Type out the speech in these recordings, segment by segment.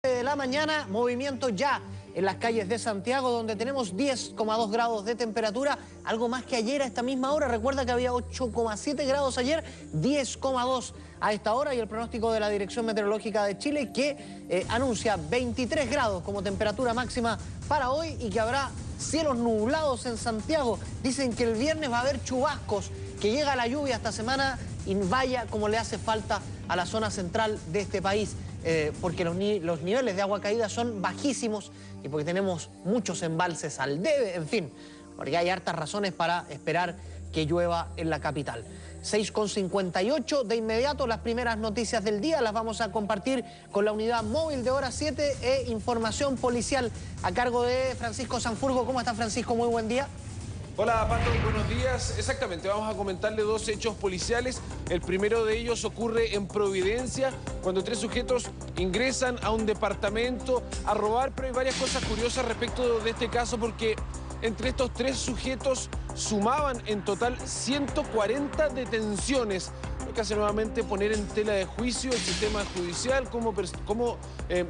de la mañana, movimiento ya en las calles de Santiago, donde tenemos 10,2 grados de temperatura, algo más que ayer a esta misma hora. Recuerda que había 8,7 grados ayer, 10,2 a esta hora, y el pronóstico de la Dirección Meteorológica de Chile que anuncia 23 grados como temperatura máxima para hoy y que habrá cielos nublados en Santiago. Dicen que el viernes va a haber chubascos, que llega la lluvia esta semana y vaya como le hace falta a la zona central de este país. Porque los niveles de agua caída son bajísimos y porque tenemos muchos embalses al debe, en fin, porque hay hartas razones para esperar que llueva en la capital. 6,58, de inmediato las primeras noticias del día las vamos a compartir con la unidad móvil de Hora 7 e información policial a cargo de Francisco Sanfurgo. ¿Cómo está, Francisco? Muy buen día. Hola, Pato, buenos días. Exactamente, vamos a comentarle dos hechos policiales. El primero de ellos ocurre en Providencia, cuando tres sujetos ingresan a un departamento a robar, pero hay varias cosas curiosas respecto de este caso, porque entre estos tres sujetos sumaban en total 140 detenciones, lo que hace nuevamente poner en tela de juicio el sistema judicial, como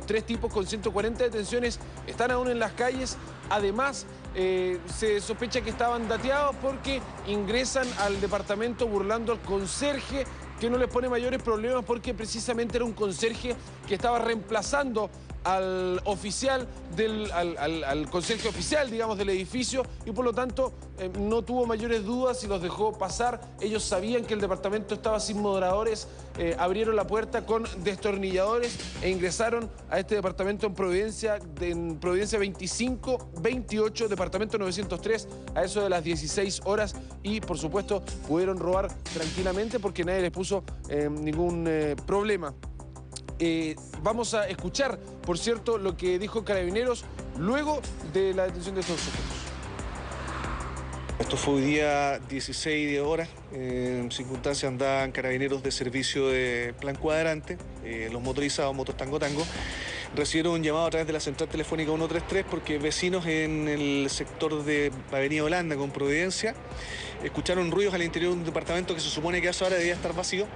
tres tipos con 140 detenciones están aún en las calles. Además, se sospecha que estaban dateados porque ingresan al departamento burlando al conserje, que no les pone mayores problemas porque precisamente era un conserje que estaba reemplazando al oficial, al conserje oficial, digamos, del edificio, y por lo tanto no tuvo mayores dudas y los dejó pasar. Ellos sabían que el departamento estaba sin moderadores, abrieron la puerta con destornilladores e ingresaron a este departamento en Providencia 2528, departamento 903, a eso de las 16 horas, y por supuesto pudieron robar tranquilamente porque nadie les puso ningún problema. Vamos a escuchar, por cierto, lo que dijo Carabineros luego de la detención de estos sujetos. Esto fue hoy día 16 de horas, en circunstancias andaban carabineros de servicio de plan cuadrante, los motorizados, motos Tango Tango, recibieron un llamado a través de la central telefónica 133 porque vecinos en el sector de Avenida Holanda con Providencia escucharon ruidos al interior de un departamento que se supone que a esa hora debía estar vacío.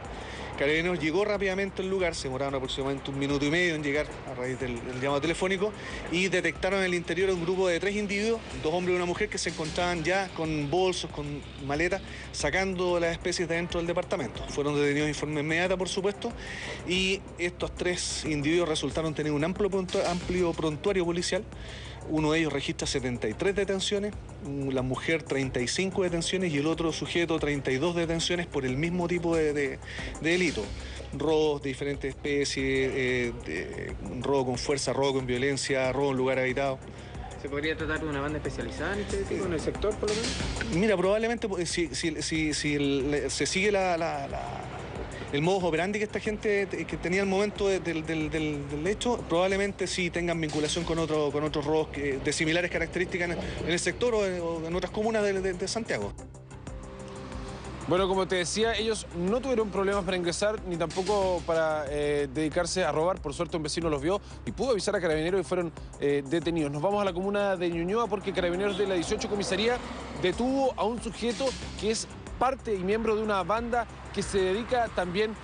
Carabineros llegó rápidamente al lugar, se demoraron aproximadamente 1 minuto y medio en llegar a raíz del llamado telefónico, y detectaron en el interior un grupo de 3 individuos, 2 hombres y una mujer, que se encontraban ya con bolsos, con maletas, sacando las especies de dentro del departamento. Fueron detenidos en forma inmediata, por supuesto, y estos 3 individuos resultaron tener un amplio prontuario policial. Uno de ellos registra 73 detenciones, la mujer 35 detenciones y el otro sujeto 32 detenciones por el mismo tipo de delito. Robos de diferentes especies, robo con fuerza, robo con violencia, robo en lugar habitado. ¿Se podría tratar de una banda especializada en este tipo, en el sector, por lo menos? Mira, probablemente si se sigue el modus operandi que esta gente que tenía al momento del hecho, probablemente sí tengan vinculación con otros robos de similares características en el sector o en otras comunas de Santiago. Bueno, como te decía, ellos no tuvieron problemas para ingresar ni tampoco para dedicarse a robar. Por suerte un vecino los vio y pudo avisar a Carabineros y fueron detenidos. Nos vamos a la comuna de Ñuñoa porque Carabineros de la 18 Comisaría detuvo a un sujeto que es parte y miembro de una banda que se dedica también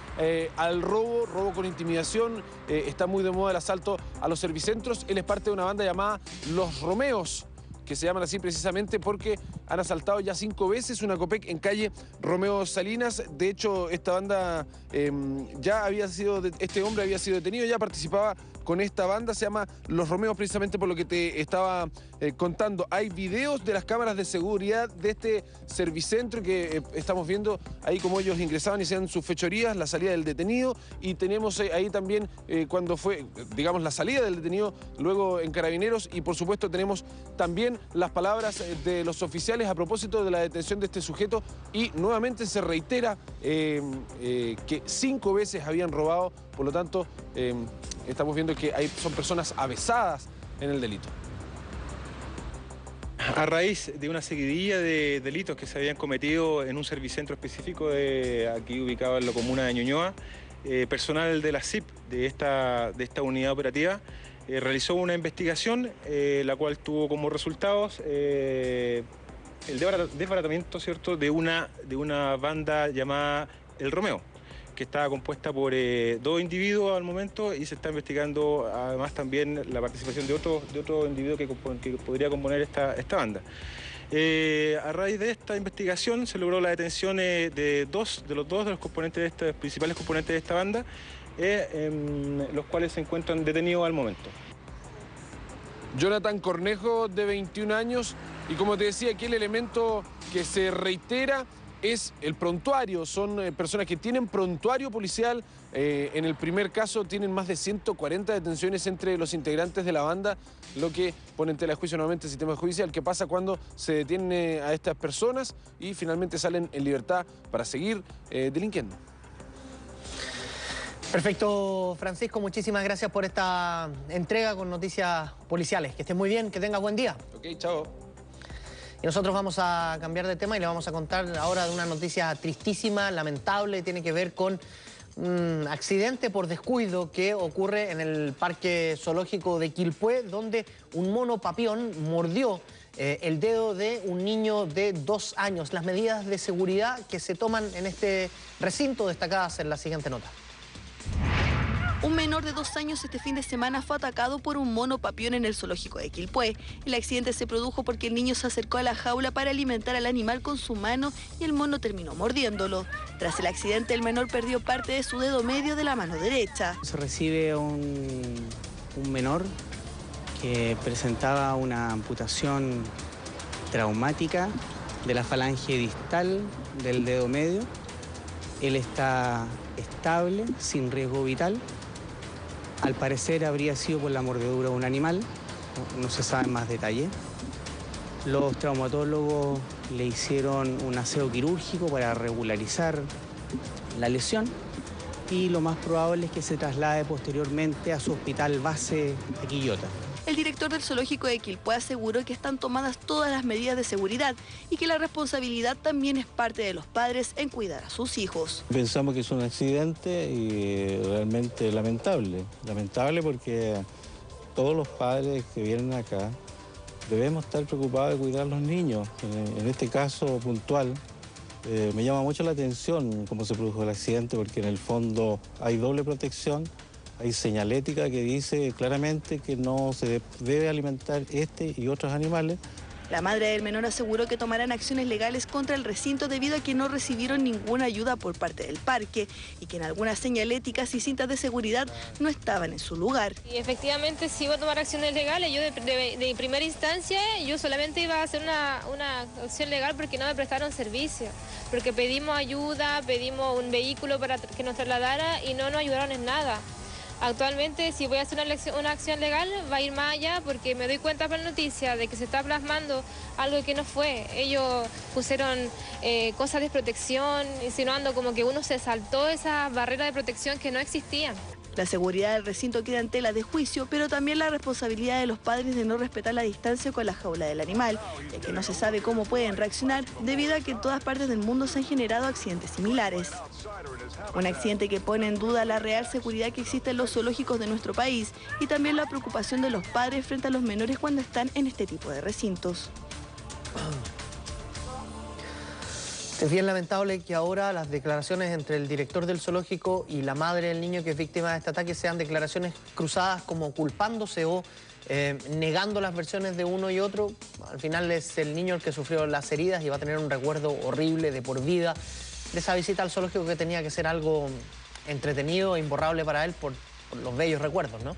al robo con intimidación. Está muy de moda el asalto a los servicentros. Él es parte de una banda llamada Los Romeos, que se llaman así precisamente porque han asaltado ya 5 veces una Copec en calle Romeo Salinas. De hecho, esta banda este hombre había sido detenido, ya participaba con esta banda, se llama Los Romeos, precisamente por lo que te estaba contando. Hay videos de las cámaras de seguridad de este servicentro que estamos viendo ahí como ellos ingresaban y hacían sus fechorías, la salida del detenido, y tenemos ahí también cuando fue, digamos, la salida del detenido luego en Carabineros, y por supuesto tenemos también las palabras de los oficiales a propósito de la detención de este sujeto, y nuevamente se reitera que 5 veces habían robado, por lo tanto estamos viendo que son personas avesadas en el delito. A raíz de una seguidilla de delitos que se habían cometido en un servicentro específico aquí ubicado en la comuna de Ñuñoa, personal de la CIP de esta unidad operativa realizó una investigación, la cual tuvo como resultados el desbaratamiento, ¿cierto?, de una banda llamada El Romeo, que estaba compuesta por 2 individuos al momento, y se está investigando además también la participación de otro individuo que podría componer esta banda. A raíz de esta investigación se logró la detención de dos de los componentes principales componentes de esta banda, los cuales se encuentran detenidos al momento. Jonathan Cornejo, de 21 años, y como te decía, aquí el elemento que se reitera es el prontuario. Son personas que tienen prontuario policial. En el primer caso tienen más de 140 detenciones entre los integrantes de la banda, lo que pone en tela de juicio nuevamente el sistema judicial. ¿Qué pasa cuando se detiene a estas personas y finalmente salen en libertad para seguir delinquiendo? Perfecto, Francisco, muchísimas gracias por esta entrega con noticias policiales. Que estés muy bien, que tengas buen día. Ok, chao. Y nosotros vamos a cambiar de tema y le vamos a contar ahora de una noticia tristísima, lamentable, tiene que ver con un accidente por descuido que ocurre en el Parque Zoológico de Quilpué, donde un mono papión mordió el dedo de un niño de 2 años. Las medidas de seguridad que se toman en este recinto destacadas en la siguiente nota. Un menor de 2 años este fin de semana fue atacado por un mono papión en el zoológico de Quilpué. El accidente se produjo porque el niño se acercó a la jaula para alimentar al animal con su mano y el mono terminó mordiéndolo. Tras el accidente, el menor perdió parte de su dedo medio de la mano derecha. Se recibe un menor que presentaba una amputación traumática de la falange distal del dedo medio. Él está estable, sin riesgo vital. Al parecer habría sido por la mordedura de un animal, no se sabe más detalle. Los traumatólogos le hicieron un aseo quirúrgico para regularizar la lesión y lo más probable es que se traslade posteriormente a su hospital base de Quillota. El director del zoológico de Quilpué aseguró que están tomadas todas las medidas de seguridad y que la responsabilidad también es parte de los padres en cuidar a sus hijos. Pensamos que es un accidente y realmente lamentable. Lamentable porque todos los padres que vienen acá debemos estar preocupados de cuidar a los niños. En este caso puntual, me llama mucho la atención cómo se produjo el accidente, porque en el fondo hay doble protección. Hay señalética que dice claramente que no se debe alimentar este y otros animales. La madre del menor aseguró que tomarán acciones legales contra el recinto debido a que no recibieron ninguna ayuda por parte del parque y que en algunas señaléticas y cintas de seguridad no estaban en su lugar. Y efectivamente sí iba a tomar acciones legales. Yo de primera instancia yo solamente iba a hacer una acción legal porque no me prestaron servicio, porque pedimos ayuda, pedimos un vehículo para que nos trasladara y no nos ayudaron en nada. Actualmente, si voy a hacer una acción legal, va a ir más allá porque me doy cuenta por la noticia de que se está plasmando algo que no fue. Ellos pusieron cosas de protección, insinuando como que uno se saltó esa barrera de protección que no existían. La seguridad del recinto queda en tela de juicio, pero también la responsabilidad de los padres de no respetar la distancia con la jaula del animal, ya que no se sabe cómo pueden reaccionar debido a que en todas partes del mundo se han generado accidentes similares. Un accidente que pone en duda la real seguridad que existe en los zoológicos de nuestro país y también la preocupación de los padres frente a los menores cuando están en este tipo de recintos. Es bien lamentable que ahora las declaraciones entre el director del zoológico y la madre del niño que es víctima de este ataque sean declaraciones cruzadas como culpándose o negando las versiones de uno y otro. Al final es el niño el que sufrió las heridas y va a tener un recuerdo horrible de por vida de esa visita al zoológico que tenía que ser algo entretenido e imborrable para él por los bellos recuerdos, ¿no?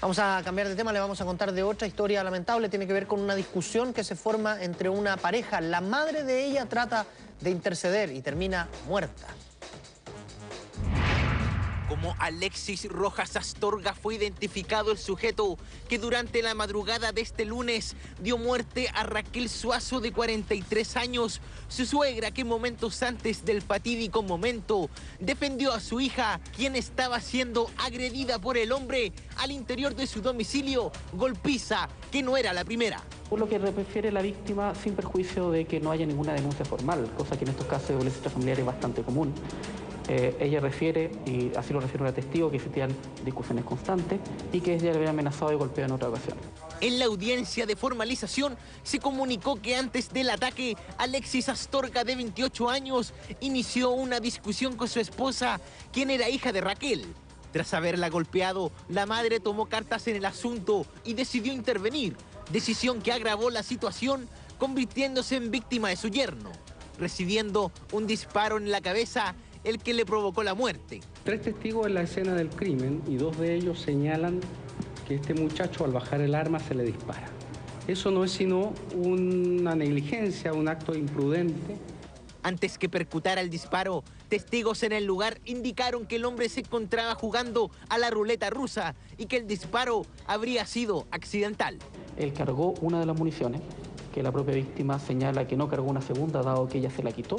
Vamos a cambiar de tema, le vamos a contar de otra historia lamentable. Tiene que ver con una discusión que se forma entre una pareja. La madre de ella trata de interceder y termina muerta. Como Alexis Rojas Astorga fue identificado el sujeto que durante la madrugada de este lunes dio muerte a Raquel Suazo, de 43 años, su suegra, que momentos antes del fatídico momento defendió a su hija, quien estaba siendo agredida por el hombre al interior de su domicilio, golpiza que no era la primera. Por lo que refiere la víctima, sin perjuicio de que no haya ninguna denuncia formal, cosa que en estos casos de violencia intrafamiliar es bastante común. Ella refiere, y así lo refiere un testigo, que existían discusiones constantes y que ella le había amenazado y golpeado en otra ocasión. En la audiencia de formalización se comunicó que antes del ataque, Alexis Astorga, de 28 años, inició una discusión con su esposa, quien era hija de Raquel. Tras haberla golpeado, la madre tomó cartas en el asunto y decidió intervenir, decisión que agravó la situación, convirtiéndose en víctima de su yerno, recibiendo un disparo en la cabeza, el que le provocó la muerte. 3 testigos en la escena del crimen y 2 de ellos señalan que este muchacho al bajar el arma se le dispara. Eso no es sino una negligencia, un acto imprudente. Antes que percutara el disparo, testigos en el lugar indicaron que el hombre se encontraba jugando a la ruleta rusa y que el disparo habría sido accidental. Él cargó una de las municiones, que la propia víctima señala que no cargó una segunda, dado que ella se la quitó,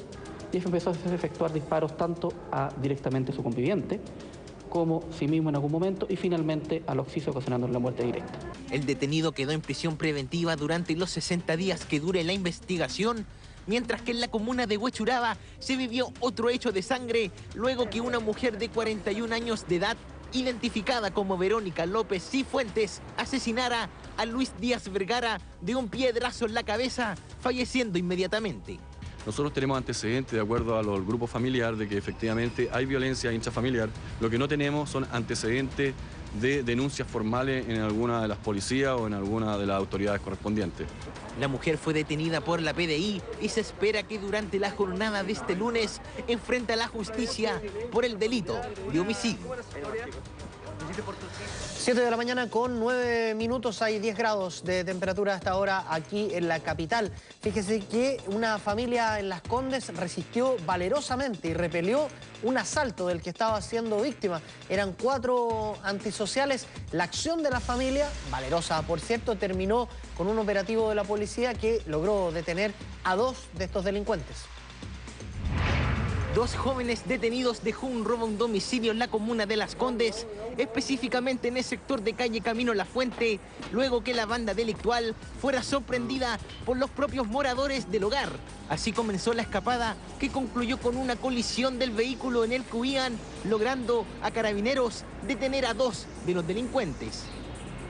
y empezó a efectuar disparos tanto a directamente su conviviente, como sí mismo en algún momento, y finalmente al occiso, ocasionando la muerte directa. El detenido quedó en prisión preventiva durante los 60 días que dure la investigación, mientras que en la comuna de Huechuraba se vivió otro hecho de sangre, luego que una mujer de 41 años de edad, identificada como Verónica López Cifuentes, asesinara a Luis Díaz Vergara de un piedrazo en la cabeza, falleciendo inmediatamente. Nosotros tenemos antecedentes, de acuerdo al grupo familiar, de que efectivamente hay violencia intrafamiliar. Lo que no tenemos son antecedentes de denuncias formales en alguna de las policías o en alguna de las autoridades correspondientes. La mujer fue detenida por la PDI y se espera que durante la jornada de este lunes enfrente a la justicia por el delito de homicidio. 7 de la mañana con 9 minutos, hay 10 grados de temperatura hasta ahora aquí en la capital. Fíjese que una familia en Las Condes resistió valerosamente y repelió un asalto del que estaba siendo víctima. Eran 4 antisociales. La acción de la familia, valerosa por cierto, terminó con un operativo de la policía que logró detener a 2 de estos delincuentes. 2 jóvenes detenidos dejó un robo a un domicilio en la comuna de Las Condes, específicamente en el sector de calle Camino La Fuente, luego que la banda delictual fuera sorprendida por los propios moradores del hogar. Así comenzó la escapada, que concluyó con una colisión del vehículo en el que huían, logrando a carabineros detener a 2 de los delincuentes.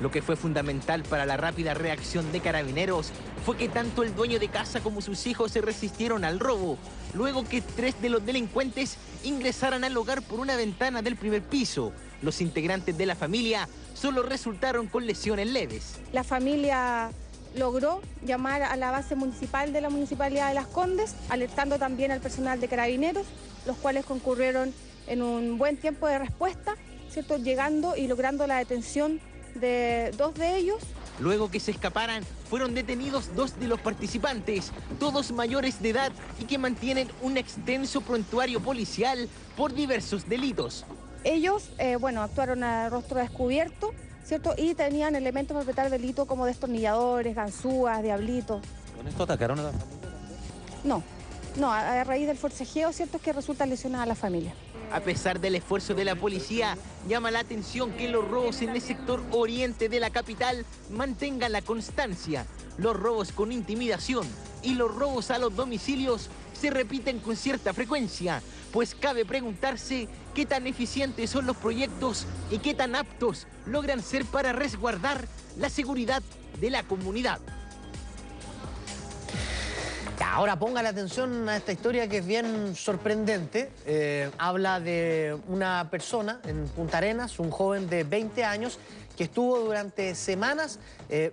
Lo que fue fundamental para la rápida reacción de carabineros fue que tanto el dueño de casa como sus hijos se resistieron al robo, luego que 3 de los delincuentes ingresaran al hogar por una ventana del primer piso. Los integrantes de la familia solo resultaron con lesiones leves. La familia logró llamar a la base municipal de la Municipalidad de Las Condes, alertando también al personal de carabineros, los cuales concurrieron en un buen tiempo de respuesta, ¿cierto?, llegando y logrando la detención de 2 de ellos. Luego que se escaparan, fueron detenidos 2 de los participantes, todos mayores de edad y que mantienen un extenso prontuario policial por diversos delitos. Ellos, actuaron a rostro descubierto, ¿cierto?, y tenían elementos para perpetrar delito como destornilladores, ganzúas, diablitos. ¿Con esto atacaron a la familia? No, a raíz del forcejeo, ¿cierto?, es que resulta lesionada a la familia. A pesar del esfuerzo de la policía, llama la atención que los robos en el sector oriente de la capital mantengan la constancia. Los robos con intimidación y los robos a los domicilios se repiten con cierta frecuencia, pues cabe preguntarse qué tan eficientes son los proyectos y qué tan aptos logran ser para resguardar la seguridad de la comunidad. Ahora ponga la atención a esta historia que es bien sorprendente. Habla de una persona en Punta Arenas, un joven de 20 años, que estuvo durante semanas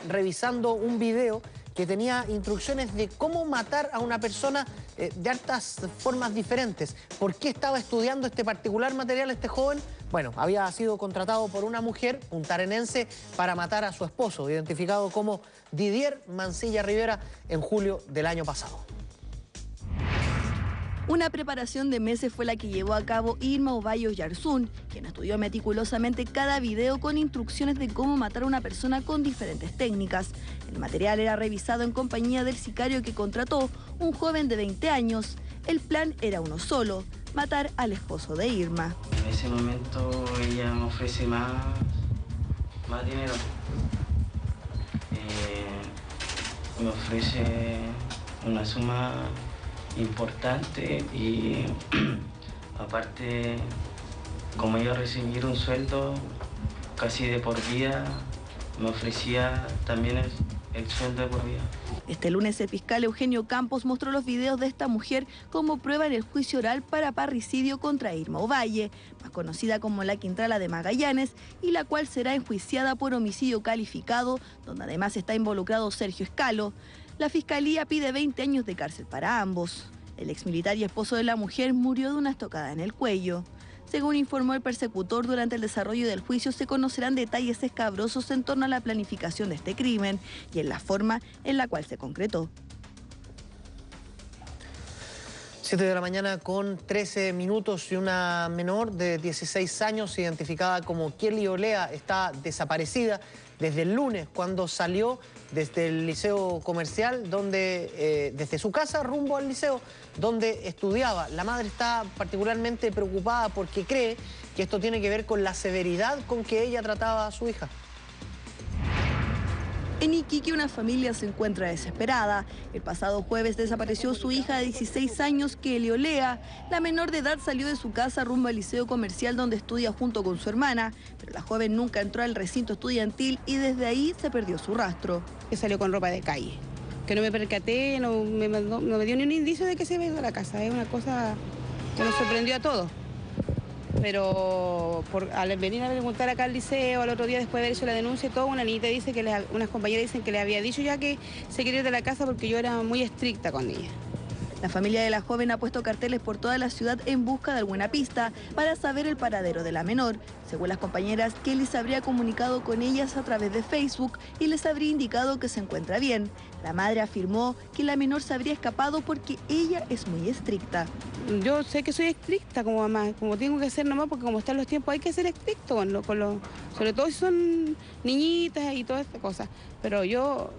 revisando un video que tenía instrucciones de cómo matar a una persona de hartas formas diferentes. ¿Por qué estaba estudiando este particular material este joven? Bueno, había sido contratado por una mujer puntarenense para matar a su esposo, identificado como Didier Mancilla Rivera, en julio del año pasado. Una preparación de meses fue la que llevó a cabo Irma Ovalle Yarzún, quien estudió meticulosamente cada video con instrucciones de cómo matar a una persona con diferentes técnicas. El material era revisado en compañía del sicario que contrató, un joven de 20 años. El plan era uno solo: matar al esposo de Irma. En ese momento ella me ofrece más dinero. Me ofrece una suma importante y aparte, como iba a recibir un sueldo casi de por vida, me ofrecía también el sueldo de por vida. Este lunes el fiscal Eugenio Campos mostró los videos de esta mujer como prueba en el juicio oral para parricidio contra Irma Ovalle, más conocida como la Quintrala de Magallanes, y la cual será enjuiciada por homicidio calificado, donde además está involucrado Sergio Escalo. La fiscalía pide 20 años de cárcel para ambos. El exmilitar y esposo de la mujer murió de una estocada en el cuello. Según informó el persecutor, durante el desarrollo del juicio se conocerán detalles escabrosos en torno a la planificación de este crimen y en la forma en la cual se concretó. 7 de la mañana con 13 minutos y una menor de 16 años identificada como Kelly Olea está desaparecida desde el lunes cuando salió desde el liceo comercial, desde su casa rumbo al liceo donde estudiaba. La madre está particularmente preocupada porque cree que esto tiene que ver con la severidad con que ella trataba a su hija. En Iquique una familia se encuentra desesperada. El pasado jueves desapareció su hija de 16 años, Kelly Olea. La menor de edad salió de su casa rumbo al liceo comercial donde estudia junto con su hermana, pero la joven nunca entró al recinto estudiantil y desde ahí se perdió su rastro. Que salió con ropa de calle, que no me percaté, no me dio ni un indicio de que se había ido a la casa. Es una cosa que nos sorprendió a todos. Pero al venir a preguntar acá al liceo, al otro día después de haber hecho la denuncia y todo, una niñita dice que unas compañeras dicen que le había dicho ya que se quería ir de la casa porque yo era muy estricta con ella. La familia de la joven ha puesto carteles por toda la ciudad en busca de alguna pista para saber el paradero de la menor. Según las compañeras, Kelly se habría comunicado con ellas a través de Facebook y les habría indicado que se encuentra bien. La madre afirmó que la menor se habría escapado porque ella es muy estricta. Yo sé que soy estricta como mamá, como tengo que ser nomás, porque como están los tiempos hay que ser estricto, sobre todo si son niñitas y todas estas cosas. Pero yo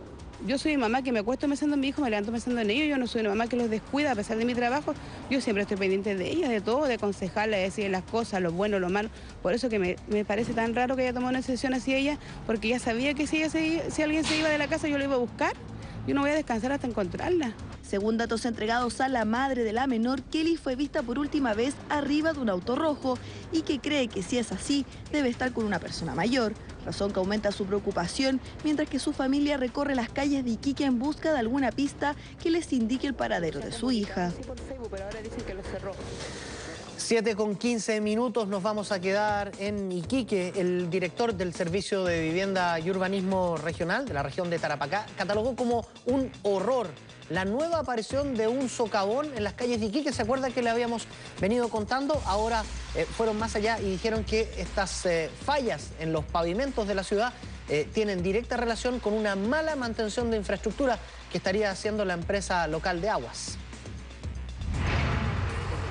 soy mamá que me acuesto pensando en mi hijo, me levanto pensando en ellos. Yo no soy una mamá que los descuida a pesar de mi trabajo. Yo siempre estoy pendiente de ellas, de todo, de aconsejarles, de decirles las cosas, lo bueno, lo malo. Por eso que me parece tan raro que haya tomado una decisión hacia ella, porque ya sabía que si alguien se iba de la casa yo lo iba a buscar. Yo no voy a descansar hasta encontrarla. Según datos entregados a la madre de la menor, Kelly fue vista por última vez arriba de un auto rojo y que cree que si es así, debe estar con una persona mayor, razón que aumenta su preocupación, mientras que su familia recorre las calles de Iquique en busca de alguna pista que les indique el paradero de su hija. 7 con 15 minutos, nos vamos a quedar en Iquique. El director del Servicio de Vivienda y Urbanismo Regional de la región de Tarapacá catalogó como un horror la nueva aparición de un socavón en las calles de Iquique. ¿Se acuerda que le habíamos venido contando? Ahora fueron más allá y dijeron que estas fallas en los pavimentos de la ciudad tienen directa relación con una mala mantención de infraestructura que estaría haciendo la empresa local de aguas.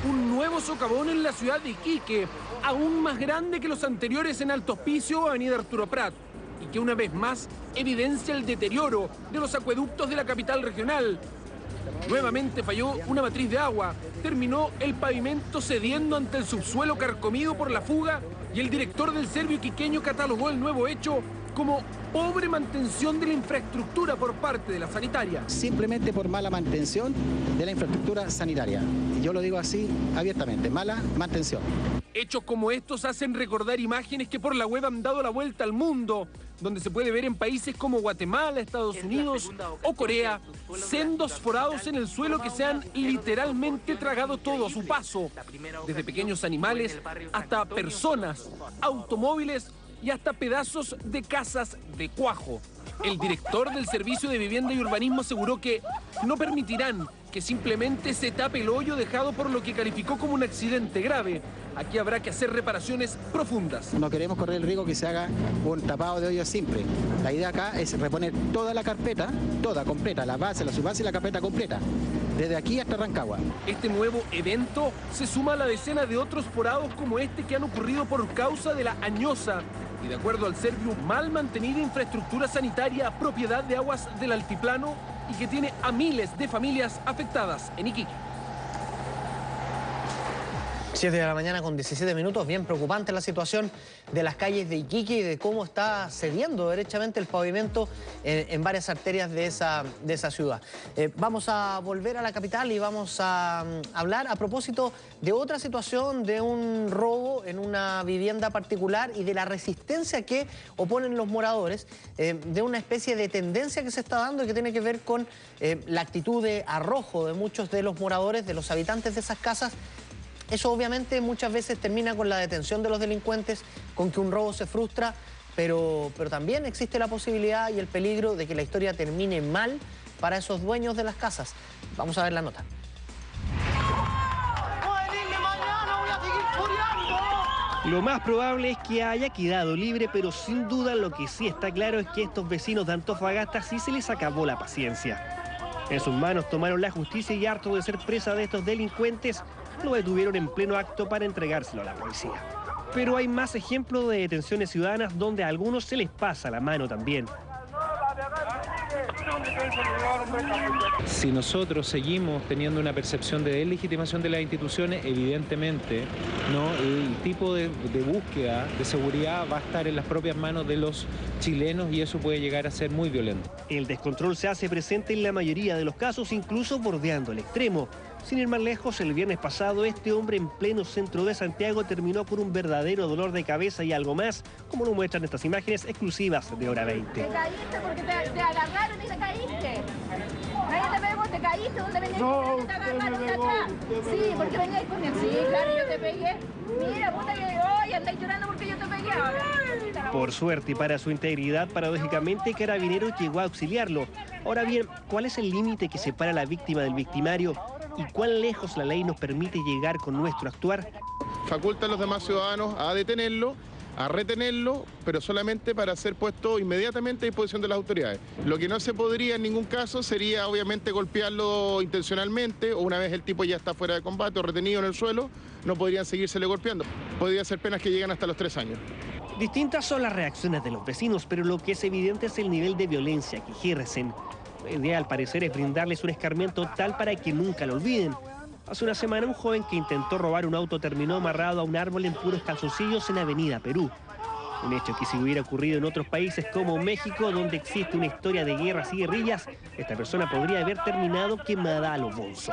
Un nuevo socavón en la ciudad de Iquique, aún más grande que los anteriores en Alto Hospicio o Avenida Arturo Prat, y que una vez más evidencia el deterioro de los acueductos de la capital regional. Nuevamente falló una matriz de agua, terminó el pavimento cediendo ante el subsuelo carcomido por la fuga y el director del Servio iquiqueño catalogó el nuevo hecho como pobre mantención de la infraestructura por parte de la sanitaria. Simplemente por mala mantención de la infraestructura sanitaria. Y yo lo digo así abiertamente, mala mantención. Hechos como estos hacen recordar imágenes que por la web han dado la vuelta al mundo, donde se puede ver en países como Guatemala, Estados Unidos o Corea, sendos forados en el suelo que se han literalmente tragado todo a su paso, desde pequeños animales hasta personas, automóviles y hasta pedazos de casas de cuajo. El director del Servicio de Vivienda y Urbanismo aseguró que no permitirán que simplemente se tape el hoyo dejado por lo que calificó como un accidente grave. Aquí habrá que hacer reparaciones profundas. No queremos correr el riesgo que se haga un tapado de hoyo simple. La idea acá es reponer toda la carpeta, toda completa, la base, la subbase y la carpeta completa, desde aquí hasta Rancagua. Este nuevo evento se suma a la decena de otros forados como este que han ocurrido por causa de la añosa y, de acuerdo al Servio, mal mantenida infraestructura sanitaria propiedad de Aguas del Altiplano y que tiene a miles de familias afectadas en Iquique. 7 de la mañana con 17 minutos, bien preocupante la situación de las calles de Iquique y de cómo está cediendo derechamente el pavimento en varias arterias de esa ciudad. Vamos a volver a la capital y vamos a hablar a propósito de otra situación, de un robo en una vivienda particular y de la resistencia que oponen los moradores, de una especie de tendencia que se está dando y que tiene que ver con la actitud de arrojo de muchos de los moradores, de los habitantes de esas casas. Eso obviamente muchas veces termina con la detención de los delincuentes, con que un robo se frustra, pero también existe la posibilidad y el peligro de que la historia termine mal para esos dueños de las casas. Vamos a ver la nota. Lo más probable es que haya quedado libre, pero sin duda lo que sí está claro es que estos vecinos de Antofagasta sí se les acabó la paciencia. En sus manos tomaron la justicia y harto de ser presa de estos delincuentes, lo detuvieron en pleno acto para entregárselo a la policía. Pero hay más ejemplos de detenciones ciudadanas donde a algunos se les pasa la mano también. Si nosotros seguimos teniendo una percepción de deslegitimación de las instituciones, evidentemente, ¿no?, el tipo de búsqueda de seguridad va a estar en las propias manos de los chilenos y eso puede llegar a ser muy violento. El descontrol se hace presente en la mayoría de los casos, incluso bordeando el extremo. Sin ir más lejos, el viernes pasado, este hombre en pleno centro de Santiago terminó con un verdadero dolor de cabeza y algo más, como lo muestran estas imágenes exclusivas de Hora 20. Te caíste porque te agarraron y te caíste. Nadie te pegó, te caíste, ¿dónde venías? No, te agarraron de atrás. Sí, porque venías conmigo. Sí, claro, yo te pegué. Mira, puta que hoy andáis llorando porque yo te pegué. Por suerte y para su integridad, paradójicamente, Carabineros llegó a auxiliarlo. Ahora bien, ¿cuál es el límite que separa a la víctima del victimario? ¿Y cuán lejos la ley nos permite llegar con nuestro actuar? Faculta a los demás ciudadanos a detenerlo, a retenerlo, pero solamente para ser puesto inmediatamente a disposición de las autoridades. Lo que no se podría en ningún caso sería obviamente golpearlo intencionalmente o una vez el tipo ya está fuera de combate o retenido en el suelo, no podrían seguírsele golpeando. Podría ser penas que llegan hasta los 3 años. Distintas son las reacciones de los vecinos, pero lo que es evidente es el nivel de violencia que ejercen. La idea, al parecer, es brindarles un escarmiento tal para que nunca lo olviden. Hace una semana, un joven que intentó robar un auto terminó amarrado a un árbol en puros calzoncillos en Avenida Perú. Un hecho que si hubiera ocurrido en otros países como México, donde existe una historia de guerras y guerrillas, esta persona podría haber terminado quemada a lo bolso.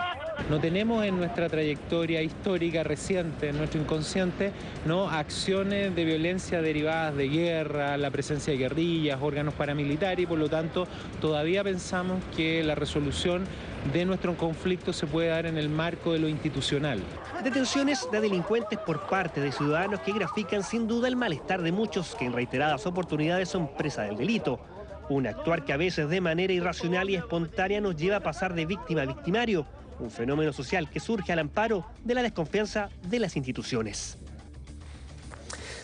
No tenemos en nuestra trayectoria histórica reciente, en nuestro inconsciente, ¿no?, acciones de violencia derivadas de guerra, la presencia de guerrillas, órganos paramilitares y por lo tanto todavía pensamos que la resolución de nuestro conflicto se puede dar en el marco de lo institucional. Detenciones de delincuentes por parte de ciudadanos que grafican sin duda el malestar de muchos que en reiteradas oportunidades son presa del delito. Un actuar que a veces de manera irracional y espontánea nos lleva a pasar de víctima a victimario. Un fenómeno social que surge al amparo de la desconfianza de las instituciones.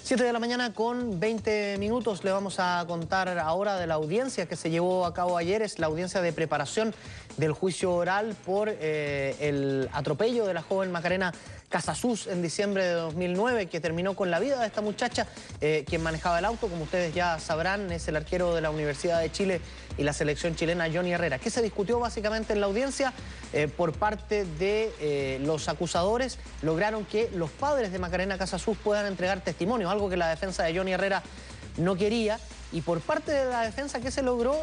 7 de la mañana con 20 minutos. Le vamos a contar ahora de la audiencia que se llevó a cabo ayer. Es la audiencia de preparación del juicio oral por el atropello de la joven Macarena Casasus en diciembre de 2009, que terminó con la vida de esta muchacha. Quien manejaba el auto, como ustedes ya sabrán, es el arquero de la Universidad de Chile y la selección chilena, Johnny Herrera. ¿Qué se discutió básicamente en la audiencia? Por parte de los acusadores, lograron que los padres de Macarena Casasus puedan entregar testimonio, algo que la defensa de Johnny Herrera no quería. Y por parte de la defensa, ¿qué se logró?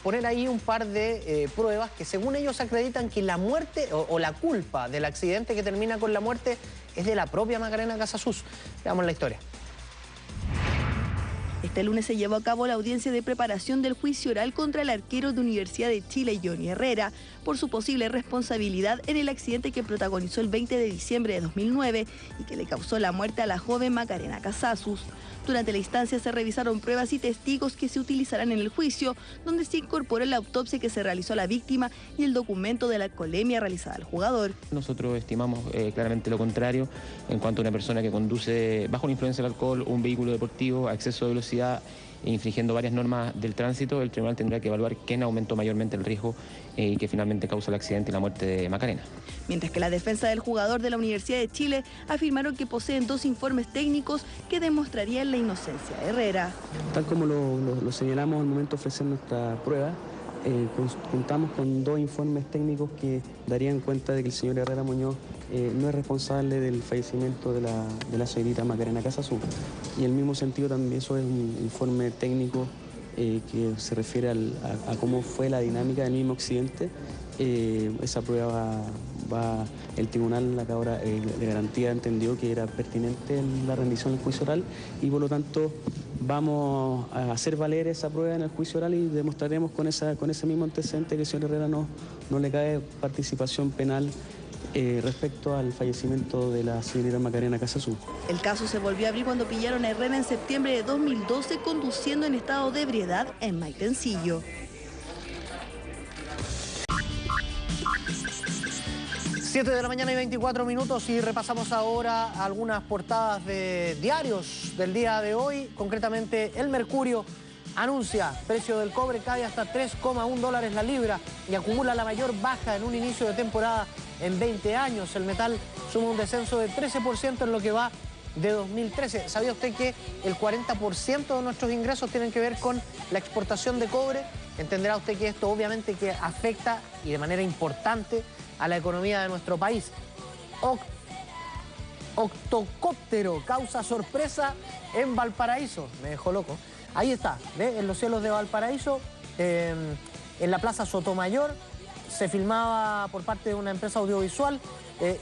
Poner ahí un par de pruebas que según ellos acreditan que la muerte o la culpa del accidente que termina con la muerte es de la propia Macarena Casasus. Veamos la historia. Este lunes se llevó a cabo la audiencia de preparación del juicio oral contra el arquero de Universidad de Chile, Johnny Herrera, por su posible responsabilidad en el accidente que protagonizó el 20 de diciembre de 2009 y que le causó la muerte a la joven Macarena Casasus. Durante la instancia se revisaron pruebas y testigos que se utilizarán en el juicio, donde se incorporó la autopsia que se realizó a la víctima y el documento de la alcoholemia realizada al jugador. Nosotros estimamos claramente lo contrario en cuanto a una persona que conduce bajo la influencia del alcohol un vehículo deportivo a exceso de velocidad, infringiendo varias normas del tránsito. El tribunal tendrá que evaluar quién aumentó mayormente el riesgo y que finalmente causa el accidente y la muerte de Macarena. Mientras que la defensa del jugador de la Universidad de Chile afirmaron que poseen 2 informes técnicos que demostrarían la inocencia de Herrera. Tal como lo señalamos al momento de ofrecer nuestra prueba, contamos con 2 informes técnicos que darían cuenta de que el señor Herrera Muñoz no es responsable del fallecimiento de la señorita Macarena Casasu. Y en el mismo sentido también eso es un informe técnico que se refiere a cómo fue la dinámica del mismo accidente. Esa prueba el tribunal acá ahora de garantía entendió que era pertinente la rendición del juicio oral y por lo tanto vamos a hacer valer esa prueba en el juicio oral y demostraremos con ese mismo antecedente que el señor Herrera no le cae participación penal respecto al fallecimiento de la señorita Macarena Casasu. El caso se volvió a abrir cuando pillaron a Herrera en septiembre de 2012 conduciendo en estado de ebriedad en Maitencillo. 7 de la mañana y 24 minutos y repasamos ahora algunas portadas de diarios del día de hoy. Concretamente, El Mercurio anuncia precio del cobre cae hasta $3,1 la libra y acumula la mayor baja en un inicio de temporada en 20 años. El metal suma un descenso de 13% en lo que va de 2013. ¿Sabía usted que el 40% de nuestros ingresos tienen que ver con la exportación de cobre? Entenderá usted que esto obviamente que afecta y de manera importante a la economía de nuestro país. Octocóptero causa sorpresa en Valparaíso. Me dejó loco. Ahí está, ¿ve? En los cielos de Valparaíso, en la Plaza Sotomayor, se filmaba por parte de una empresa audiovisual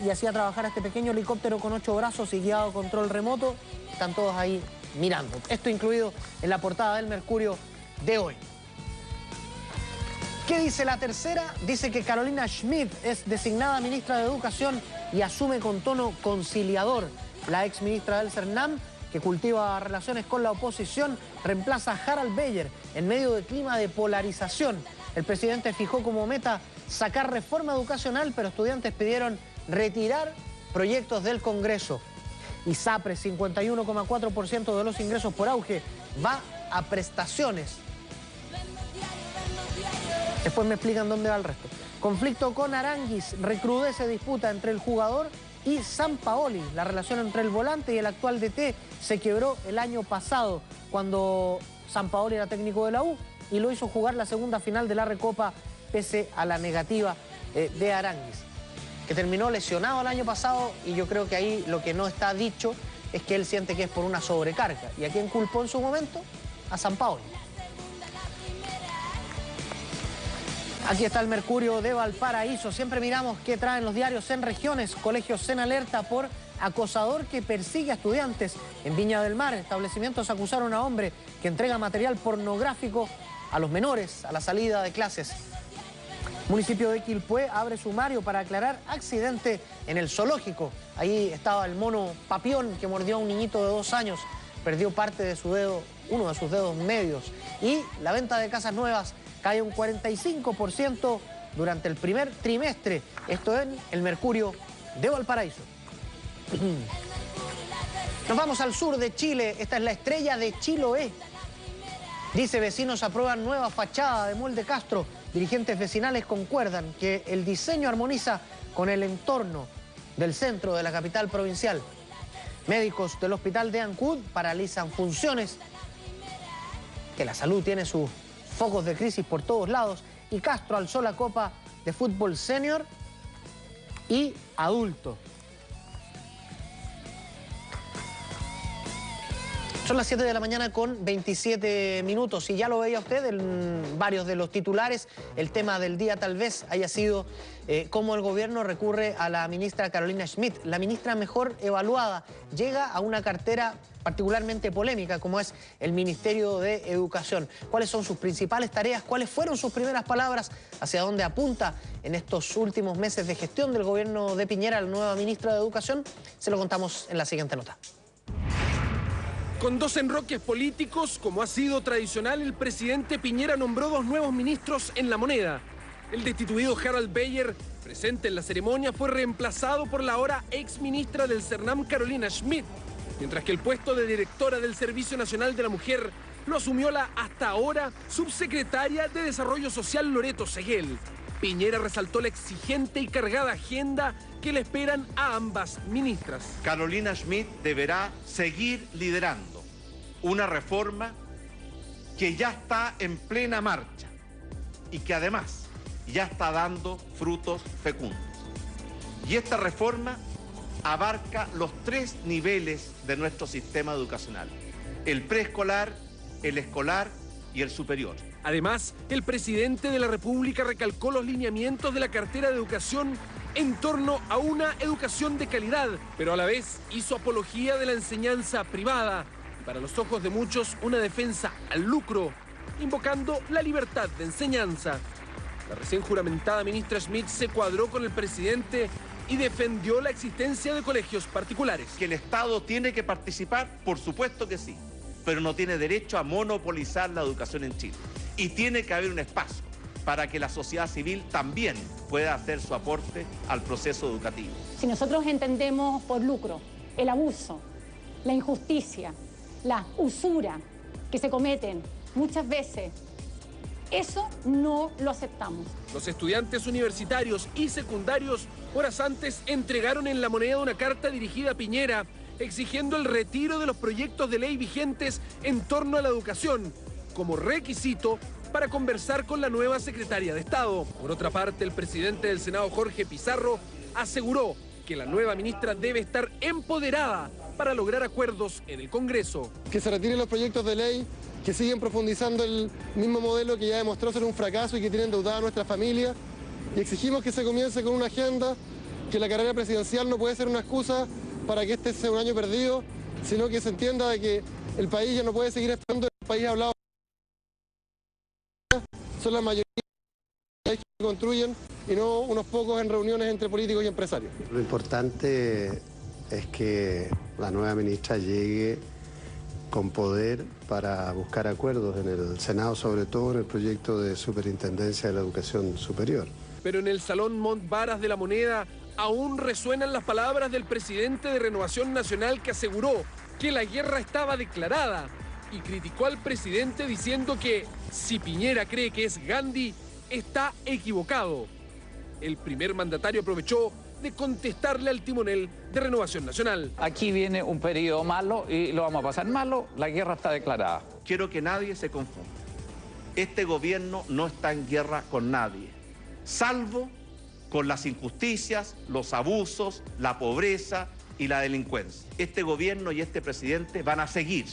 y hacía trabajar a este pequeño helicóptero con 8 brazos y guiado a control remoto. Están todos ahí mirando. Esto incluido en la portada del Mercurio de hoy. ¿Qué dice La Tercera? Dice que Carolina Schmidt es designada ministra de Educación y asume con tono conciliador. La ex ministra del CERNAM, que cultiva relaciones con la oposición, reemplaza a Harald Beyer en medio de clima de polarización. El presidente fijó como meta sacar reforma educacional, pero estudiantes pidieron retirar proyectos del Congreso. ISAPRE, 51,4% de los ingresos por auge, va a prestaciones. Después me explican dónde va el resto. Conflicto con Aranguis, recrudece disputa entre el jugador y Sampaoli. La relación entre el volante y el actual DT se quebró el año pasado cuando Sampaoli era técnico de la U y lo hizo jugar la segunda final de la Recopa pese a la negativa de Aranguis, que terminó lesionado el año pasado y yo creo que ahí lo que no está dicho es que él siente que es por una sobrecarga. ¿Y a quién culpó en su momento? A Sampaoli. Aquí está el Mercurio de Valparaíso. Siempre miramos qué traen los diarios en regiones. Colegios en alerta por acosador que persigue a estudiantes. En Viña del Mar, establecimientos acusaron a hombre que entrega material pornográfico a los menores a la salida de clases. Municipio de Quilpué abre sumario para aclarar accidente en el zoológico. Ahí estaba el mono Papión que mordió a un niñito de 2 años. Perdió parte de su dedo, uno de sus dedos medios. Y la venta de casas nuevas cae un 45% durante el primer trimestre. Esto en el Mercurio de Valparaíso. Nos vamos al sur de Chile. Esta es la Estrella de Chiloé. Dice, vecinos aprueban nueva fachada de Molde Castro. Dirigentes vecinales concuerdan que el diseño armoniza con el entorno del centro de la capital provincial. Médicos del hospital de Ancud paralizan funciones. Que la salud tiene sus focos de crisis por todos lados. Y Castro alzó la Copa de Fútbol Senior y Adulto. Son las 7 de la mañana con 27 minutos y ya lo veía usted en varios de los titulares. El tema del día tal vez haya sido cómo el gobierno recurre a la ministra Carolina Schmidt. La ministra mejor evaluada llega a una cartera particularmente polémica como es el Ministerio de Educación. ¿Cuáles son sus principales tareas? ¿Cuáles fueron sus primeras palabras? ¿Hacia dónde apunta en estos últimos meses de gestión del gobierno de Piñera la nueva ministra de Educación? Se lo contamos en la siguiente nota. Con 2 enroques políticos, como ha sido tradicional, el presidente Piñera nombró 2 nuevos ministros en La Moneda. El destituido Harald Beyer, presente en la ceremonia, fue reemplazado por la ahora ex ministra del CERNAM Carolina Schmidt, mientras que el puesto de directora del Servicio Nacional de la Mujer lo asumió la hasta ahora subsecretaria de Desarrollo Social Loreto Seguel. Piñera resaltó la exigente y cargada agenda que le esperan a ambas ministras. Carolina Schmidt deberá seguir liderando una reforma que ya está en plena marcha y que además ya está dando frutos fecundos. Y esta reforma abarca los 3 niveles de nuestro sistema educacional: el preescolar, el escolar y el superior. Además, el presidente de la República recalcó los lineamientos de la cartera de educación en torno a una educación de calidad, pero a la vez hizo apología de la enseñanza privada y, para los ojos de muchos, una defensa al lucro, invocando la libertad de enseñanza. La recién juramentada ministra Schmidt se cuadró con el presidente y defendió la existencia de colegios particulares. ¿Que el Estado tiene que participar? Por supuesto que sí, pero no tiene derecho a monopolizar la educación en Chile. Y tiene que haber un espacio para que la sociedad civil también pueda hacer su aporte al proceso educativo. Si nosotros entendemos por lucro el abuso, la injusticia, la usura que se cometen muchas veces, eso no lo aceptamos. Los estudiantes universitarios y secundarios horas antes entregaron en La Moneda una carta dirigida a Piñera exigiendo el retiro de los proyectos de ley vigentes en torno a la educación como requisito para conversar con la nueva secretaria de Estado. Por otra parte, el presidente del Senado, Jorge Pizarro, aseguró que la nueva ministra debe estar empoderada para lograr acuerdos en el Congreso. Que se retiren los proyectos de ley que siguen profundizando el mismo modelo que ya demostró ser un fracaso y que tiene endeudada a nuestra familia. Y exigimos que se comience con una agenda, que la carrera presidencial no puede ser una excusa para que este sea un año perdido, sino que se entienda de que el país ya no puede seguir esperando. El país hablado son la mayoría que construyen y no unos pocos en reuniones entre políticos y empresarios. Lo importante es que la nueva ministra llegue con poder para buscar acuerdos en el Senado, sobre todo en el proyecto de superintendencia de la educación superior. Pero en el Salón Montbaras de La Moneda aún resuenan las palabras del presidente de Renovación Nacional, que aseguró que la guerra estaba declarada y criticó al presidente diciendo que si Piñera cree que es Gandhi, está equivocado. El primer mandatario aprovechó de contestarle al timonel de Renovación Nacional. Aquí viene un periodo malo y lo vamos a pasar malo, la guerra está declarada. Quiero que nadie se confunda. Este gobierno no está en guerra con nadie, salvo con las injusticias, los abusos, la pobreza y la delincuencia. Este gobierno y este presidente van a seguir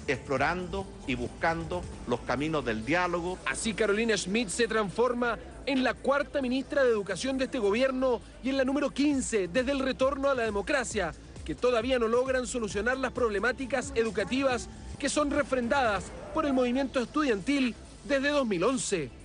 explorando y buscando los caminos del diálogo. Así Carolina Schmidt se transforma en la 4ª ministra de Educación de este gobierno y en la número 15 desde el retorno a la democracia, que todavía no logran solucionar las problemáticas educativas que son refrendadas por el movimiento estudiantil desde 2011.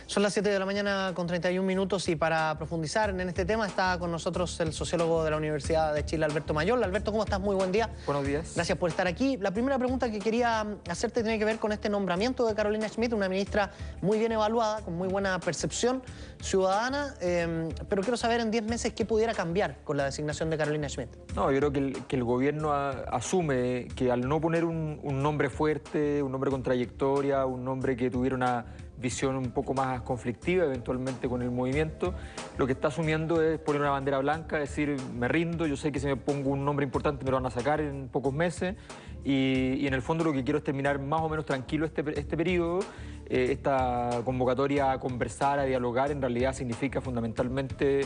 Son las 7 de la mañana con 31 minutos y para profundizar en este tema está con nosotros el sociólogo de la Universidad de Chile, Alberto Mayol. Alberto, ¿cómo estás? Muy buen día. Buenos días. Gracias por estar aquí. La primera pregunta que quería hacerte tiene que ver con este nombramiento de Carolina Schmidt, una ministra muy bien evaluada, con muy buena percepción ciudadana, pero quiero saber en 10 meses qué pudiera cambiar con la designación de Carolina Schmidt. No, yo creo que el gobierno asume que al no poner un nombre fuerte, un nombre con trayectoria, un nombre que tuviera una visión un poco más conflictiva eventualmente con el movimiento, lo que está asumiendo es poner una bandera blanca, decir me rindo, yo sé que si me pongo un nombre importante me lo van a sacar en pocos meses y en el fondo lo que quiero es terminar más o menos tranquilo este periodo. Esta convocatoria a conversar, a dialogar, en realidad significa fundamentalmente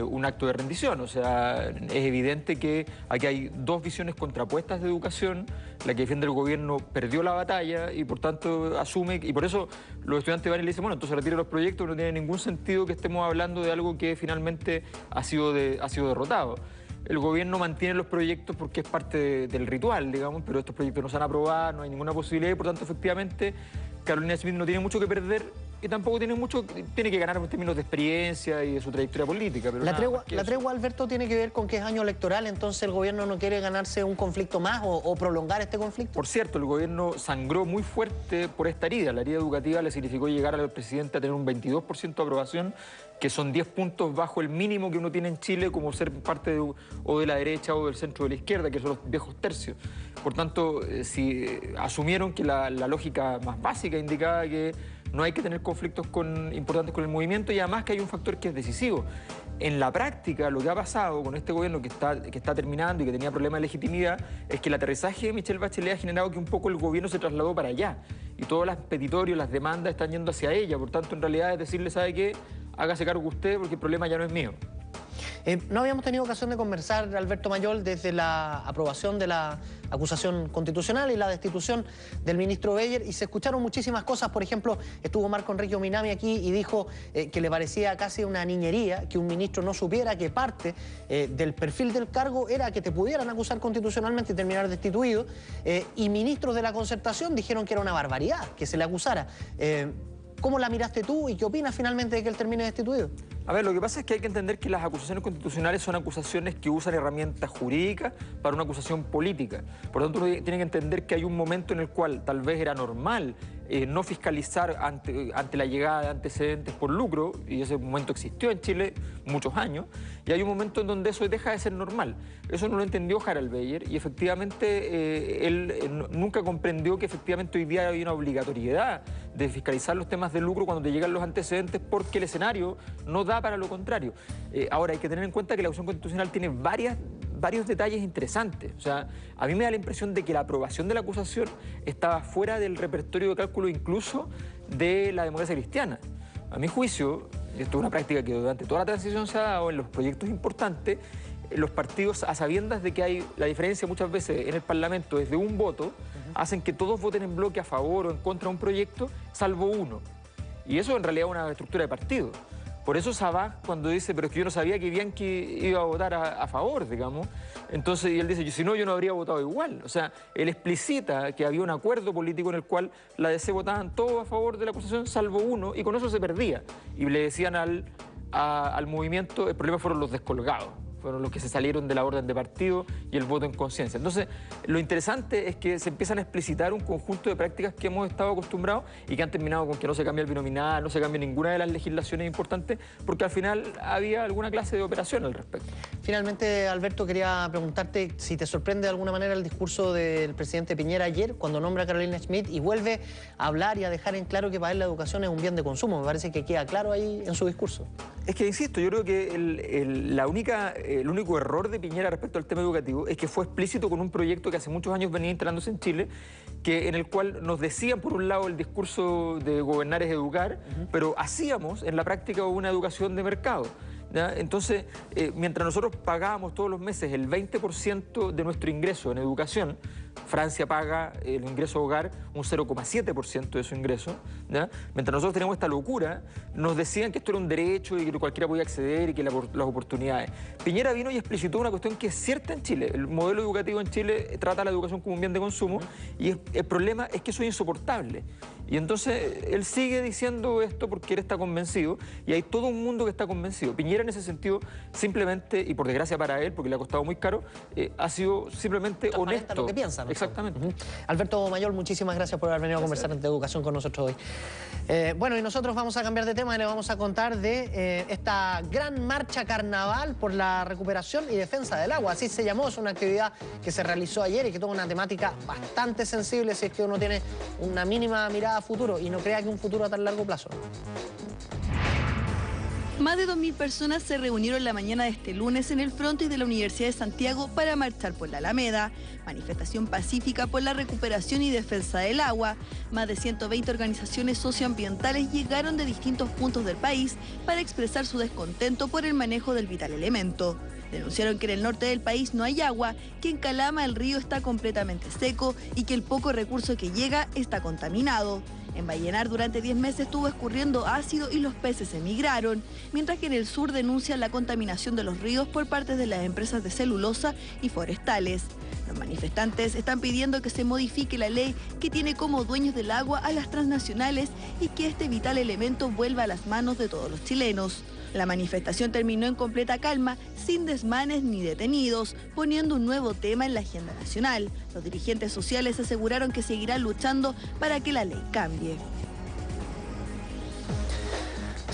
un acto de rendición. O sea, es evidente que aquí hay dos visiones contrapuestas de educación. La que defiende el gobierno perdió la batalla y por tanto asume, y por eso los estudiantes van y le dicen, bueno, entonces retire los proyectos, no tiene ningún sentido que estemos hablando de algo que finalmente ha sido derrotado. El gobierno mantiene los proyectos porque es parte del ritual, digamos, pero estos proyectos no se han aprobado, no hay ninguna posibilidad y por tanto efectivamente Carolina Schmidt no tiene mucho que perder y tampoco tiene que ganar en términos de experiencia y de su trayectoria política. Pero la tregua, Alberto, tiene que ver con que es año electoral, entonces el gobierno no quiere ganarse un conflicto más o prolongar este conflicto. Por cierto, el gobierno sangró muy fuerte por esta herida. La herida educativa le significó llegar al presidente a tener un 22% de aprobación, que son 10 puntos bajo el mínimo que uno tiene en Chile como ser parte o de la derecha o del centro de la izquierda, que son los viejos tercios. Por tanto, si asumieron que la lógica más básica indicaba que no hay que tener conflictos importantes con el movimiento y además que hay un factor que es decisivo. En la práctica, lo que ha pasado con este gobierno que está terminando y que tenía problemas de legitimidad es que el aterrizaje de Michelle Bachelet ha generado que un poco el gobierno se trasladó para allá. y todos los petitorios, las demandas están yendo hacia ella. Por tanto, en realidad es decirle, ¿sabe qué? Hágase cargo usted porque el problema ya no es mío. No habíamos tenido ocasión de conversar, Alberto Mayol, desde la aprobación de la acusación constitucional y la destitución del ministro Beyer, y se escucharon muchísimas cosas. Por ejemplo, estuvo Marco Enrique Ominami aquí y dijo que le parecía casi una niñería que un ministro no supiera que parte del perfil del cargo era que te pudieran acusar constitucionalmente y terminar destituido, y ministros de la Concertación dijeron que era una barbaridad que se le acusara. ¿Cómo la miraste tú y qué opinas finalmente de que él termine destituido? A ver, lo que pasa es que hay que entender que las acusaciones constitucionales son acusaciones que usan herramientas jurídicas para una acusación política. Por lo tanto, uno tiene que entender que hay un momento en el cual tal vez era normal no fiscalizar ante la llegada de antecedentes por lucro, y ese momento existió en Chile muchos años, y hay un momento en donde eso deja de ser normal. Eso no lo entendió Harald Beyer, y efectivamente él nunca comprendió que efectivamente hoy día hay una obligatoriedad de fiscalizar los temas de lucro cuando te llegan los antecedentes, porque el escenario no da para lo contrario. Ahora, hay que tener en cuenta que la acusación constitucional tiene varios detalles interesantes. O sea, a mí me da la impresión de que la aprobación de la acusación estaba fuera del repertorio de cálculo incluso de la democracia cristiana. A mi juicio, esto es una práctica que durante toda la transición se ha dado en los proyectos importantes, los partidos, a sabiendas de que hay la diferencia muchas veces en el Parlamento desde un voto, hacen que todos voten en bloque a favor o en contra de un proyecto, salvo uno. Y eso en realidad es una estructura de partido. Por eso Sabaj, cuando dice, pero es que yo no sabía que Bianchi iba a votar a favor, digamos, entonces, y él dice, si no, yo no habría votado igual. O sea, él explicita que había un acuerdo político en el cual la DC votaban todos a favor de la acusación, salvo uno, y con eso se perdía. Y le decían al movimiento, el problema fueron los descolgados. Fueron los que se salieron de la orden de partido y el voto en conciencia. Entonces, lo interesante es que se empiezan a explicitar un conjunto de prácticas que hemos estado acostumbrados y que han terminado con que no se cambie el binominal, no se cambie ninguna de las legislaciones importantes, porque al final había alguna clase de operación al respecto. Finalmente, Alberto, quería preguntarte si te sorprende de alguna manera el discurso del presidente Piñera ayer, cuando nombra a Carolina Schmidt y vuelve a hablar y a dejar en claro que para él la educación es un bien de consumo. Me parece que queda claro ahí en su discurso. Es que, insisto, yo creo que el único error de Piñera respecto al tema educativo es que fue explícito con un proyecto que hace muchos años venía instalándose en Chile, en el cual nos decían, por un lado, el discurso de gobernar es educar, pero hacíamos en la práctica una educación de mercado. ¿Ya? Entonces, mientras nosotros pagábamos todos los meses el 20% de nuestro ingreso en educación, Francia paga el ingreso hogar un 0,7% de su ingreso, ¿ya? Mientras nosotros teníamos esta locura, nos decían que esto era un derecho y que cualquiera podía acceder y que las oportunidades. Piñera vino y explicitó una cuestión que es cierta en Chile. El modelo educativo en Chile trata la educación como un bien de consumo y el problema es que eso es insoportable. Y entonces él sigue diciendo esto porque él está convencido y hay todo un mundo que está convencido. Piñera en ese sentido simplemente, y por desgracia para él, porque le ha costado muy caro, ha sido simplemente honesto. Lo que piensa, ¿no? Exactamente. Alberto Mayol, muchísimas gracias por haber venido a conversar de educación con nosotros hoy. Bueno, y nosotros vamos a cambiar de tema y le vamos a contar de esta gran marcha carnaval por la recuperación y defensa del agua. Así se llamó, es una actividad que se realizó ayer y que tuvo una temática bastante sensible si es que uno tiene una mínima mirada a futuro y no crea que un futuro a tan largo plazo. Más de 2.000 personas se reunieron la mañana de este lunes en el frontis de la Universidad de Santiago para marchar por la Alameda. Manifestación pacífica por la recuperación y defensa del agua. Más de 120 organizaciones socioambientales llegaron de distintos puntos del país para expresar su descontento por el manejo del vital elemento. Denunciaron que en el norte del país no hay agua, que en Calama el río está completamente seco y que el poco recurso que llega está contaminado. En Vallenar durante 10 meses estuvo escurriendo ácido y los peces emigraron, mientras que en el sur denuncian la contaminación de los ríos por parte de las empresas de celulosa y forestales. Los manifestantes están pidiendo que se modifique la ley que tiene como dueños del agua a las transnacionales y que este vital elemento vuelva a las manos de todos los chilenos. La manifestación terminó en completa calma, sin desmanes ni detenidos, poniendo un nuevo tema en la agenda nacional. Los dirigentes sociales aseguraron que seguirán luchando para que la ley cambie.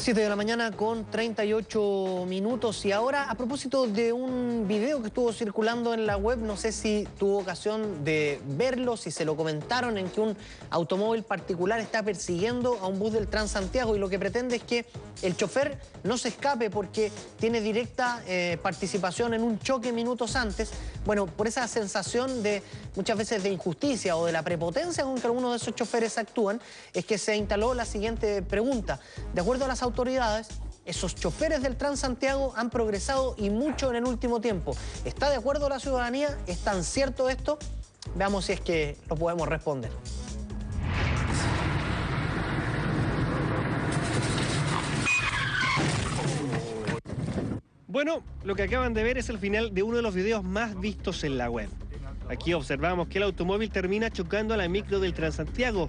7 de la mañana con 38 minutos y ahora a propósito de un video que estuvo circulando en la web, no sé si tuvo ocasión de verlo, si se lo comentaron, en que un automóvil particular está persiguiendo a un bus del Transantiago y lo que pretende es que el chofer no se escape porque tiene directa participación en un choque minutos antes. Bueno, por esa sensación de muchas veces de injusticia o de la prepotencia con que algunos de esos choferes actúan, es que se instaló la siguiente pregunta. De acuerdo a las autoridades, esos choferes del Transantiago han progresado y mucho en el último tiempo. ¿Está de acuerdo la ciudadanía? ¿Es tan cierto esto? Veamos si es que lo podemos responder. Bueno, lo que acaban de ver es el final de uno de los videos más vistos en la web. Aquí observamos que el automóvil termina chocando a la micro del Transantiago,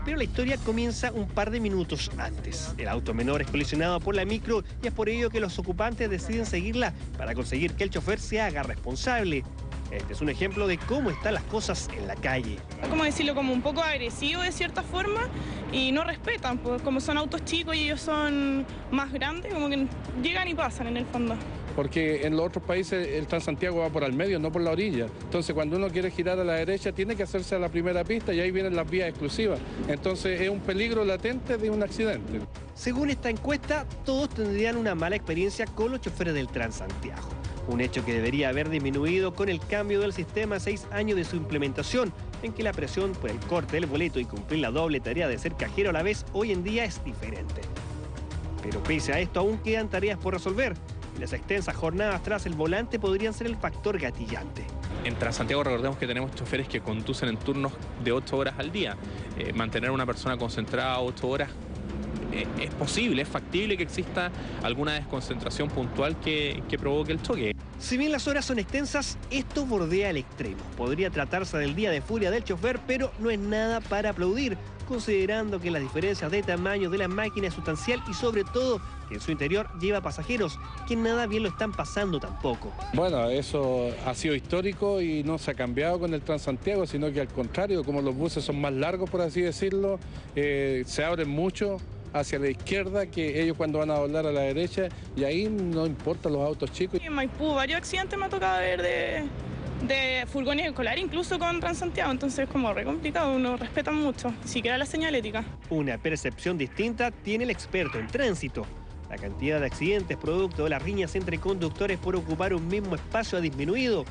pero la historia comienza un par de minutos antes. El auto menor es colisionado por la micro y es por ello que los ocupantes deciden seguirla para conseguir que el chofer se haga responsable. Este es un ejemplo de cómo están las cosas en la calle. ¿Cómo decirlo? Como un poco agresivo de cierta forma y no respetan, pues como son autos chicos y ellos son más grandes, como que llegan y pasan en el fondo. Porque en los otros países el Transantiago va por al medio, no por la orilla. Entonces cuando uno quiere girar a la derecha tiene que hacerse a la primera pista y ahí vienen las vías exclusivas. Entonces es un peligro latente de un accidente. Según esta encuesta, todos tendrían una mala experiencia con los choferes del Transantiago. Un hecho que debería haber disminuido con el cambio del sistema a 6 años de su implementación, en que la presión por el corte del boleto y cumplir la doble tarea de ser cajero a la vez hoy en día es diferente. Pero pese a esto aún quedan tareas por resolver. Las extensas jornadas tras el volante podrían ser el factor gatillante. En Transantiago recordemos que tenemos choferes que conducen en turnos de 8 horas al día. Mantener a una persona concentrada 8 horas es posible, es factible que exista alguna desconcentración puntual que provoque el choque. Si bien las horas son extensas, esto bordea el extremo. Podría tratarse del día de furia del chofer, pero no es nada para aplaudir, considerando que las diferencias de tamaño de la máquina es sustancial y sobre todo que en su interior lleva pasajeros que nada bien lo están pasando tampoco. Bueno, eso ha sido histórico y no se ha cambiado con el Transantiago, sino que al contrario, como los buses son más largos, por así decirlo, se abren mucho hacia la izquierda que ellos cuando van a doblar a la derecha y ahí no importan los autos chicos. En Maipú varios accidentes me ha tocado ver de furgones escolares, incluso con Transantiago, entonces es como re complicado, no respetan mucho, ni siquiera la señalética. Una percepción distinta tiene el experto en tránsito. La cantidad de accidentes producto de las riñas entre conductores por ocupar un mismo espacio ha disminuido.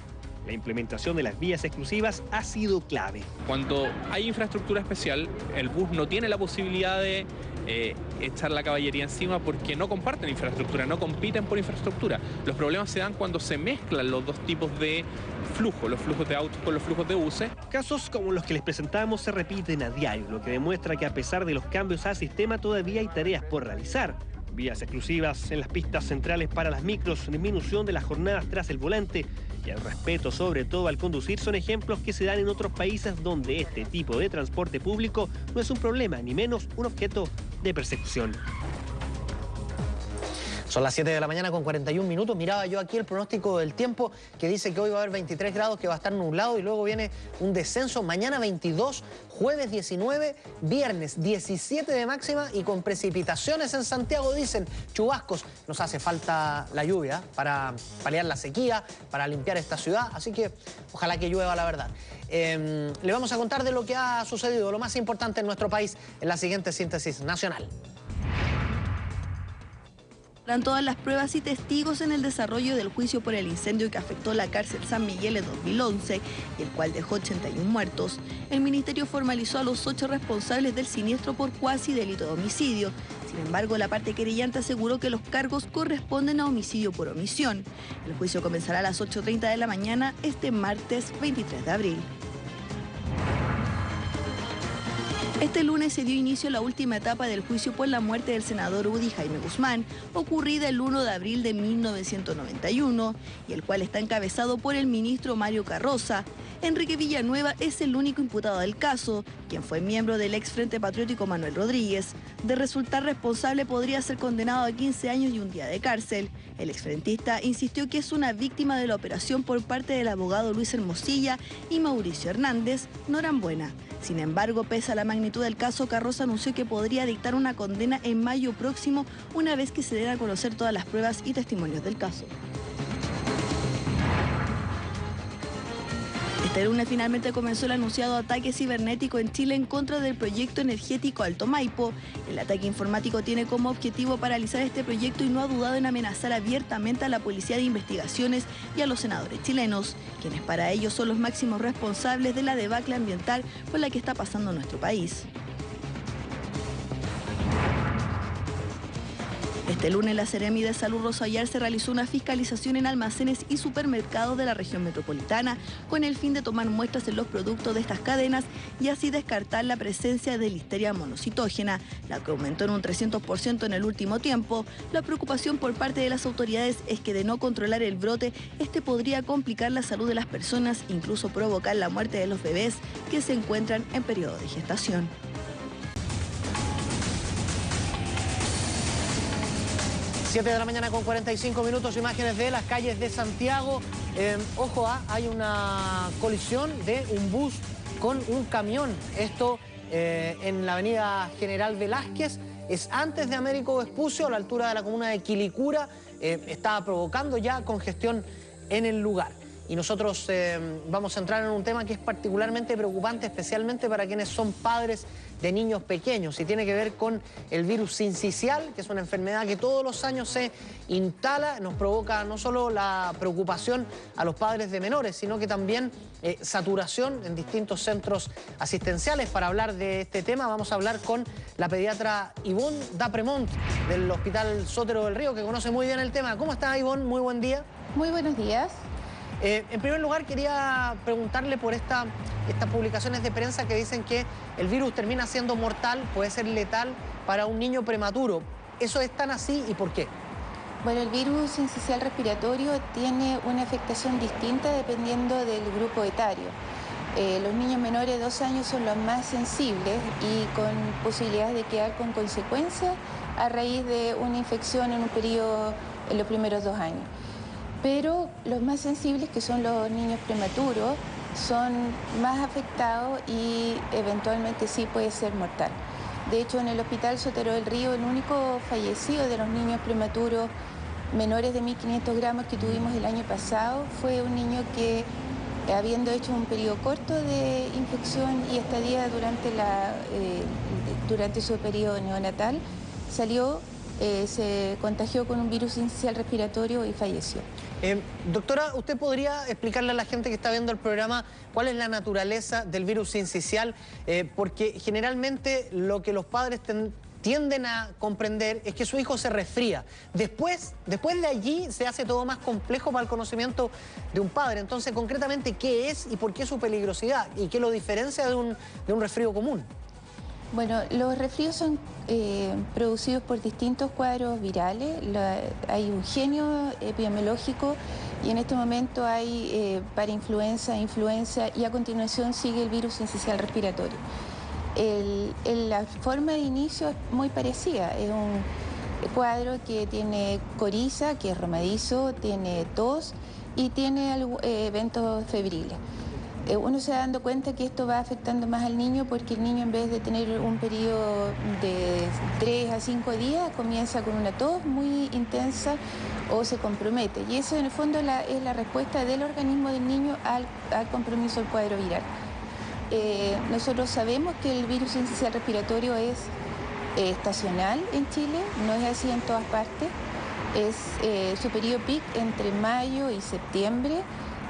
La implementación de las vías exclusivas ha sido clave. Cuando hay infraestructura especial, el bus no tiene la posibilidad de echar la caballería encima porque no comparten infraestructura, no compiten por infraestructura. Los problemas se dan cuando se mezclan los dos tipos de flujo, los flujos de autos con los flujos de buses. Casos como los que les presentamos se repiten a diario, lo que demuestra que a pesar de los cambios al sistema todavía hay tareas por realizar. Vías exclusivas en las pistas centrales para las micros, disminución de las jornadas tras el volante y el respeto sobre todo al conducir son ejemplos que se dan en otros países donde este tipo de transporte público no es un problema, ni menos un objeto de persecución. Son las 7 de la mañana con 41 minutos. Miraba yo aquí el pronóstico del tiempo que dice que hoy va a haber 23 grados, que va a estar nublado y luego viene un descenso. Mañana 22, jueves 19, viernes 17 de máxima y con precipitaciones en Santiago, dicen chubascos. Nos hace falta la lluvia para paliar la sequía, para limpiar esta ciudad, así que ojalá que llueva, la verdad. Le vamos a contar de lo que ha sucedido, lo más importante en nuestro país, en la siguiente síntesis nacional. Todas las pruebas y testigos en el desarrollo del juicio por el incendio que afectó la cárcel San Miguel en 2011 y el cual dejó 81 muertos, el Ministerio formalizó a los 8 responsables del siniestro por cuasi delito de homicidio. Sin embargo, la parte querellante aseguró que los cargos corresponden a homicidio por omisión. El juicio comenzará a las 8:30 de la mañana este martes 23 de abril. Este lunes se dio inicio a la última etapa del juicio por la muerte del senador UDI Jaime Guzmán, ocurrida el 1 de abril de 1991, y el cual está encabezado por el ministro Mario Carroza. Enrique Villanueva es el único imputado del caso, quien fue miembro del ex Frente Patriótico Manuel Rodríguez. De resultar responsable podría ser condenado a 15 años y un día de cárcel. El exfrentista insistió que es una víctima de la operación por parte del abogado Luis Hermosilla y Mauricio Hernández, Norambuena. Sin embargo, pese a la magnitud magnitud del caso, Carroza anunció que podría dictar una condena en mayo próximo, una vez que se den a conocer todas las pruebas y testimonios del caso. Este lunes finalmente comenzó el anunciado ataque cibernético en Chile en contra del proyecto energético Alto Maipo. El ataque informático tiene como objetivo paralizar este proyecto y no ha dudado en amenazar abiertamente a la Policía de Investigaciones y a los senadores chilenos, quienes para ellos son los máximos responsables de la debacle ambiental por la que está pasando nuestro país. Este lunes la Seremi de Salud Rosa Ayarse realizó una fiscalización en almacenes y supermercados de la región metropolitana con el fin de tomar muestras en los productos de estas cadenas y así descartar la presencia de listeria monocitógena, la que aumentó en un 300% en el último tiempo. La preocupación por parte de las autoridades es que de no controlar el brote, este podría complicar la salud de las personas, incluso provocar la muerte de los bebés que se encuentran en periodo de gestación. 7 de la mañana con 45 minutos, imágenes de las calles de Santiago. Ojo, hay una colisión de un bus con un camión. Esto en la avenida General Velázquez, es antes de Américo Vespucio, a la altura de la comuna de Quilicura. Está provocando ya congestión en el lugar. Y nosotros vamos a entrar en un tema que es particularmente preocupante, especialmente para quienes son padres de niños pequeños, y tiene que ver con el virus sincicial, que es una enfermedad que todos los años se instala, nos provoca no solo la preocupación a los padres de menores, sino que también saturación en distintos centros asistenciales. Para hablar de este tema vamos a hablar con la pediatra Ivonne Dapremont del Hospital Sotero del Río, que conoce muy bien el tema. ¿Cómo está, Ivonne? Muy buen día. Muy buenos días. En primer lugar, quería preguntarle por estas publicaciones de prensa que dicen que el virus termina siendo mortal, puede ser letal para un niño prematuro. ¿Eso es tan así y por qué? Bueno, el virus sincicial respiratorio tiene una afectación distinta dependiendo del grupo etario. Los niños menores de 2 años son los más sensibles y con posibilidades de quedar con consecuencias a raíz de una infección en un periodo en los primeros 2 años. Pero los más sensibles, que son los niños prematuros, son más afectados y eventualmente sí puede ser mortal. De hecho, en el Hospital Sotero del Río, el único fallecido de los niños prematuros menores de 1.500 gramos que tuvimos el año pasado fue un niño que, habiendo hecho un periodo corto de infección y estadía durante su periodo neonatal, se contagió con un virus sincicial respiratorio y falleció. Doctora, ¿usted podría explicarle a la gente que está viendo el programa cuál es la naturaleza del virus sincicial? Porque generalmente lo que los padres tienden a comprender es que su hijo se resfría. Después de allí se hace todo más complejo para el conocimiento de un padre. Entonces, concretamente, ¿qué es y por qué su peligrosidad? ¿Y qué lo diferencia de un resfrío común? Bueno, los resfríos son producidos por distintos cuadros virales. Hay un genio epidemiológico y en este momento hay parainfluenza, influenza y a continuación sigue el virus sincicial respiratorio. La forma de inicio es muy parecida. Es un cuadro que tiene coriza, que es romadizo, tiene tos y tiene eventos febriles. Uno se va dando cuenta que esto va afectando más al niño porque el niño, en vez de tener un periodo de 3 a 5 días, comienza con una tos muy intensa o se compromete. Y eso en el fondo es la respuesta del organismo del niño al compromiso del cuadro viral. Nosotros sabemos que el virus sincicial respiratorio es estacional en Chile, no es así en todas partes. Su periodo peak entre mayo y septiembre.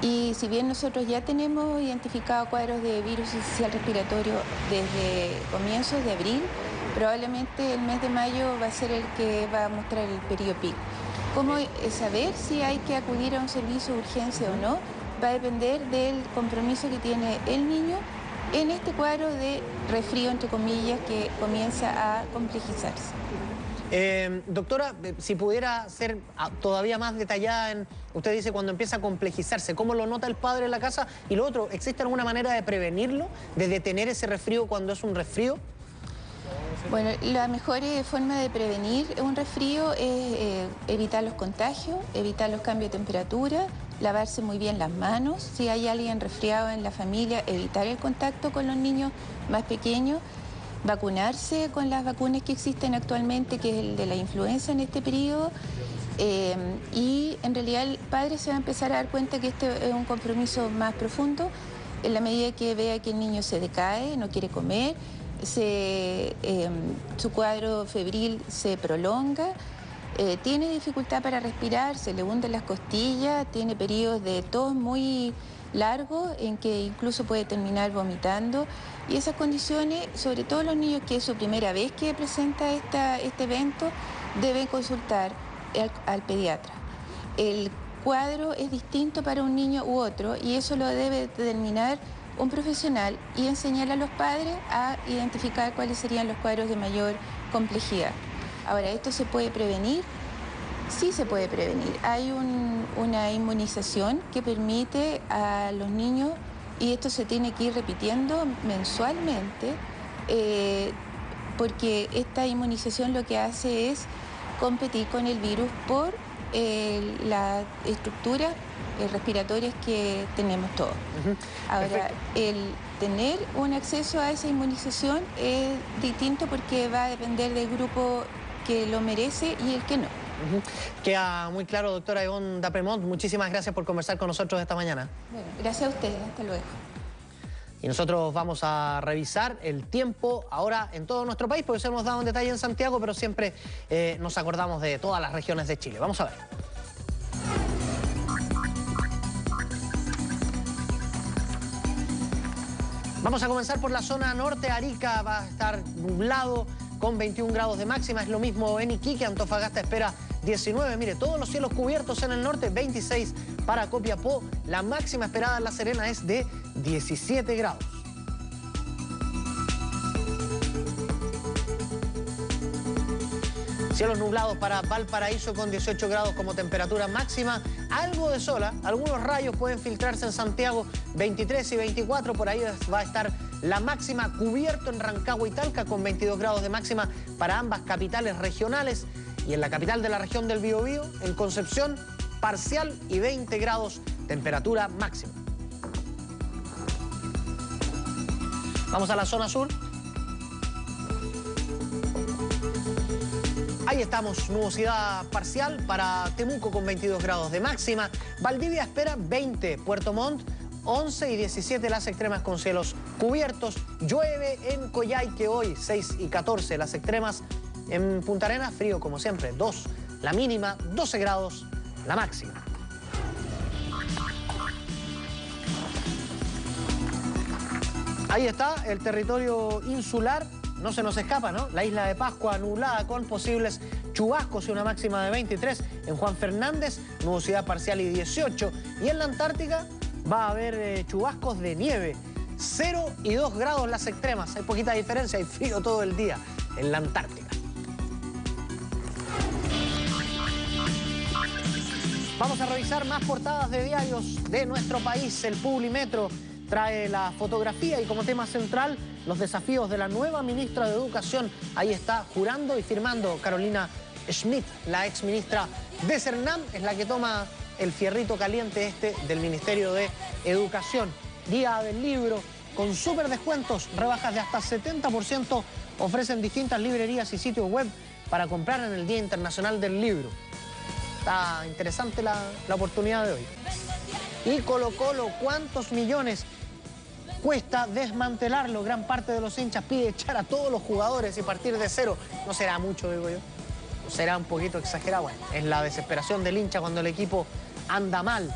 Y si bien nosotros ya tenemos identificado cuadros de virus sincicial respiratorio desde comienzos de abril, probablemente el mes de mayo va a ser el que va a mostrar el periodo peak. ¿Cómo saber si hay que acudir a un servicio de urgencia o no? Va a depender del compromiso que tiene el niño en este cuadro de resfrío, entre comillas, que comienza a complejizarse. Doctora, si pudiera ser todavía más detallada en, usted dice cuando empieza a complejizarse, ¿cómo lo nota el padre en la casa? Y lo otro, ¿existe alguna manera de prevenirlo, de detener ese resfrío cuando es un resfrío? Bueno, la mejor forma de prevenir un resfrío es evitar los contagios, evitar los cambios de temperatura, lavarse muy bien las manos. Si hay alguien resfriado en la familia, evitar el contacto con los niños más pequeños. vacunarse con las vacunas que existen actualmente, que es el de la influenza en este periodo. Y en realidad el padre se va a empezar a dar cuenta que este es un compromiso más profundo en la medida que vea que el niño se decae, no quiere comer, su cuadro febril se prolonga, tiene dificultad para respirar, se le hunden las costillas, tiene periodos de tos muy largos en que incluso puede terminar vomitando, y esas condiciones, sobre todo los niños que es su primera vez que presenta este evento, deben consultar al pediatra. El cuadro es distinto para un niño u otro y eso lo debe determinar un profesional y enseñar a los padres a identificar cuáles serían los cuadros de mayor complejidad. Ahora, ¿esto se puede prevenir? Sí se puede prevenir. Hay una inmunización que permite a los niños, y esto se tiene que ir repitiendo mensualmente, porque esta inmunización lo que hace es competir con el virus por las estructuras respiratorias que tenemos todos. Ahora, el tener un acceso a esa inmunización es distinto porque va a depender del grupo que lo merece y el que no. Queda muy claro, doctora Ivonne D'Apremont. Muchísimas gracias por conversar con nosotros esta mañana. Bueno, gracias a ustedes. Hasta luego. Y nosotros vamos a revisar el tiempo ahora en todo nuestro país, porque se hemos dado un detalle en Santiago, pero siempre nos acordamos de todas las regiones de Chile. Vamos a ver. Vamos a comenzar por la zona norte. Arica va a estar nublado con 21 grados de máxima. Es lo mismo en Iquique. Antofagasta espera 19. Mire, todos los cielos cubiertos en el norte. 26 para Copiapó. La máxima esperada en La Serena es de 17 grados. Cielos nublados para Valparaíso con 18 grados como temperatura máxima. Algo de sol, algunos rayos pueden filtrarse en Santiago, 23 y 24. Por ahí va a estar la máxima, cubierto en Rancagua y Talca con 22 grados de máxima para ambas capitales regionales. Y en la capital de la región del Biobío, en Concepción, parcial y 20 grados temperatura máxima. Vamos a la zona sur. Ahí estamos, nubosidad parcial para Temuco con 22 grados de máxima. Valdivia espera 20, Puerto Montt 11 y 17 las extremas con cielos cubiertos. Llueve en Coyhaique hoy, 6 y 14 las extremas. En Punta Arenas, frío como siempre, 2 la mínima, 12 grados la máxima. Ahí está el territorio insular. No se nos escapa, ¿no? La isla de Pascua nublada con posibles chubascos y una máxima de 23. En Juan Fernández, nubosidad parcial y 18. Y en la Antártica va a haber chubascos de nieve. 0 y 2 grados las extremas. Hay poquita diferencia, hay frío todo el día en la Antártica. Vamos a revisar más portadas de diarios de nuestro país. El Publimetro trae la fotografía y como tema central los desafíos de la nueva ministra de Educación. Ahí está jurando y firmando Carolina Schmidt, la ex ministra de Cernam, es la que toma el fierrito caliente del Ministerio de Educación. Día del libro con súper descuentos, rebajas de hasta 70% ofrecen distintas librerías y sitios web para comprar en el Día Internacional del Libro. Está interesante la oportunidad de hoy. Y Colo-Colo, ¿cuántos millones cuesta desmantelarlo? Gran parte de los hinchas pide echar a todos los jugadores y partir de cero. No será mucho, digo yo. Será un poquito exagerado. Bueno, es la desesperación del hincha cuando el equipo anda mal.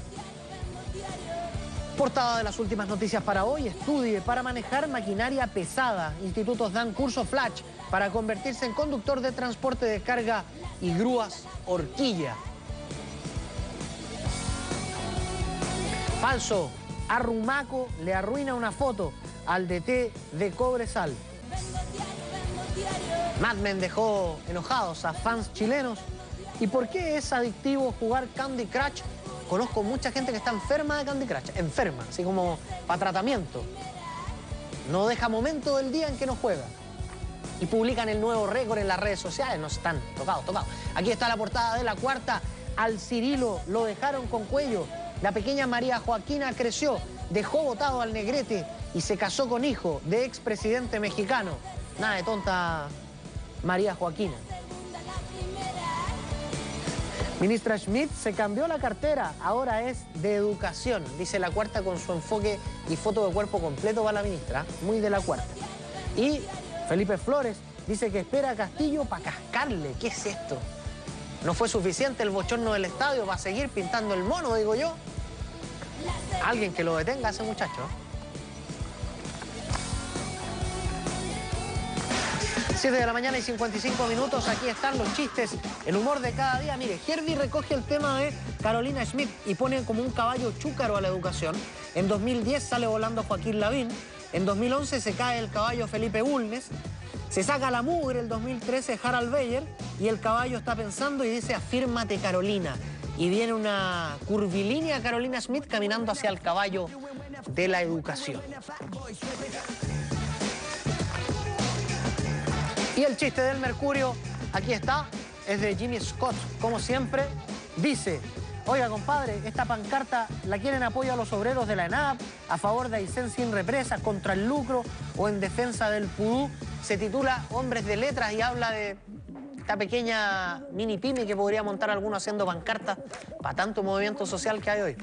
Portada de las últimas noticias para hoy. Estudie para manejar maquinaria pesada. Institutos dan curso flash para convertirse en conductor de transporte de carga y grúas horquilla. Falso. Arrumaco le arruina una foto al DT de Cobresal. Mad Men dejó enojados a fans chilenos. ¿Y por qué es adictivo jugar Candy Crush? Conozco mucha gente que está enferma de Candy Crush. Enferma, así como para tratamiento. No deja momento del día en que no juega. Y publican el nuevo récord en las redes sociales. No están tocados. Aquí está la portada de La Cuarta. Al Cirilo lo dejaron con cuello. La pequeña María Joaquina creció, dejó botado al Negrete y se casó con hijo de expresidente mexicano. Nada de tonta María Joaquina. Ministra Schmidt se cambió la cartera, ahora es de educación, dice La Cuarta con su enfoque y foto de cuerpo completo para la ministra, muy de La Cuarta. Y Felipe Flores dice que espera a Castillo para cascarle. ¿Qué es esto? ¿No fue suficiente el bochorno del estadio para seguir pintando el mono, digo yo? Alguien que lo detenga a ese muchacho. 7 de la mañana y 55 minutos, aquí están los chistes, el humor de cada día. Mire, Herbie recoge el tema de Carolina Schmidt y pone como un caballo chúcaro a la educación. En 2010 sale volando Joaquín Lavín, en 2011 se cae el caballo Felipe Bulnes, se saca la mugre el 2013 Harald Beyer y el caballo está pensando y dice afírmate Carolina. Y viene una curvilínea Carolina Schmidt caminando hacia el caballo de la educación. Y el chiste del Mercurio, aquí está, es de Jimmy Scott, como siempre, dice: oiga, compadre, esta pancarta la quieren apoyo a los obreros de la ENAP, a favor de Aysén sin represas, contra el lucro o en defensa del pudú. Se titula Hombres de Letras y habla de esta pequeña mini pyme que podría montar alguno haciendo pancartas para tanto movimiento social que hay hoy.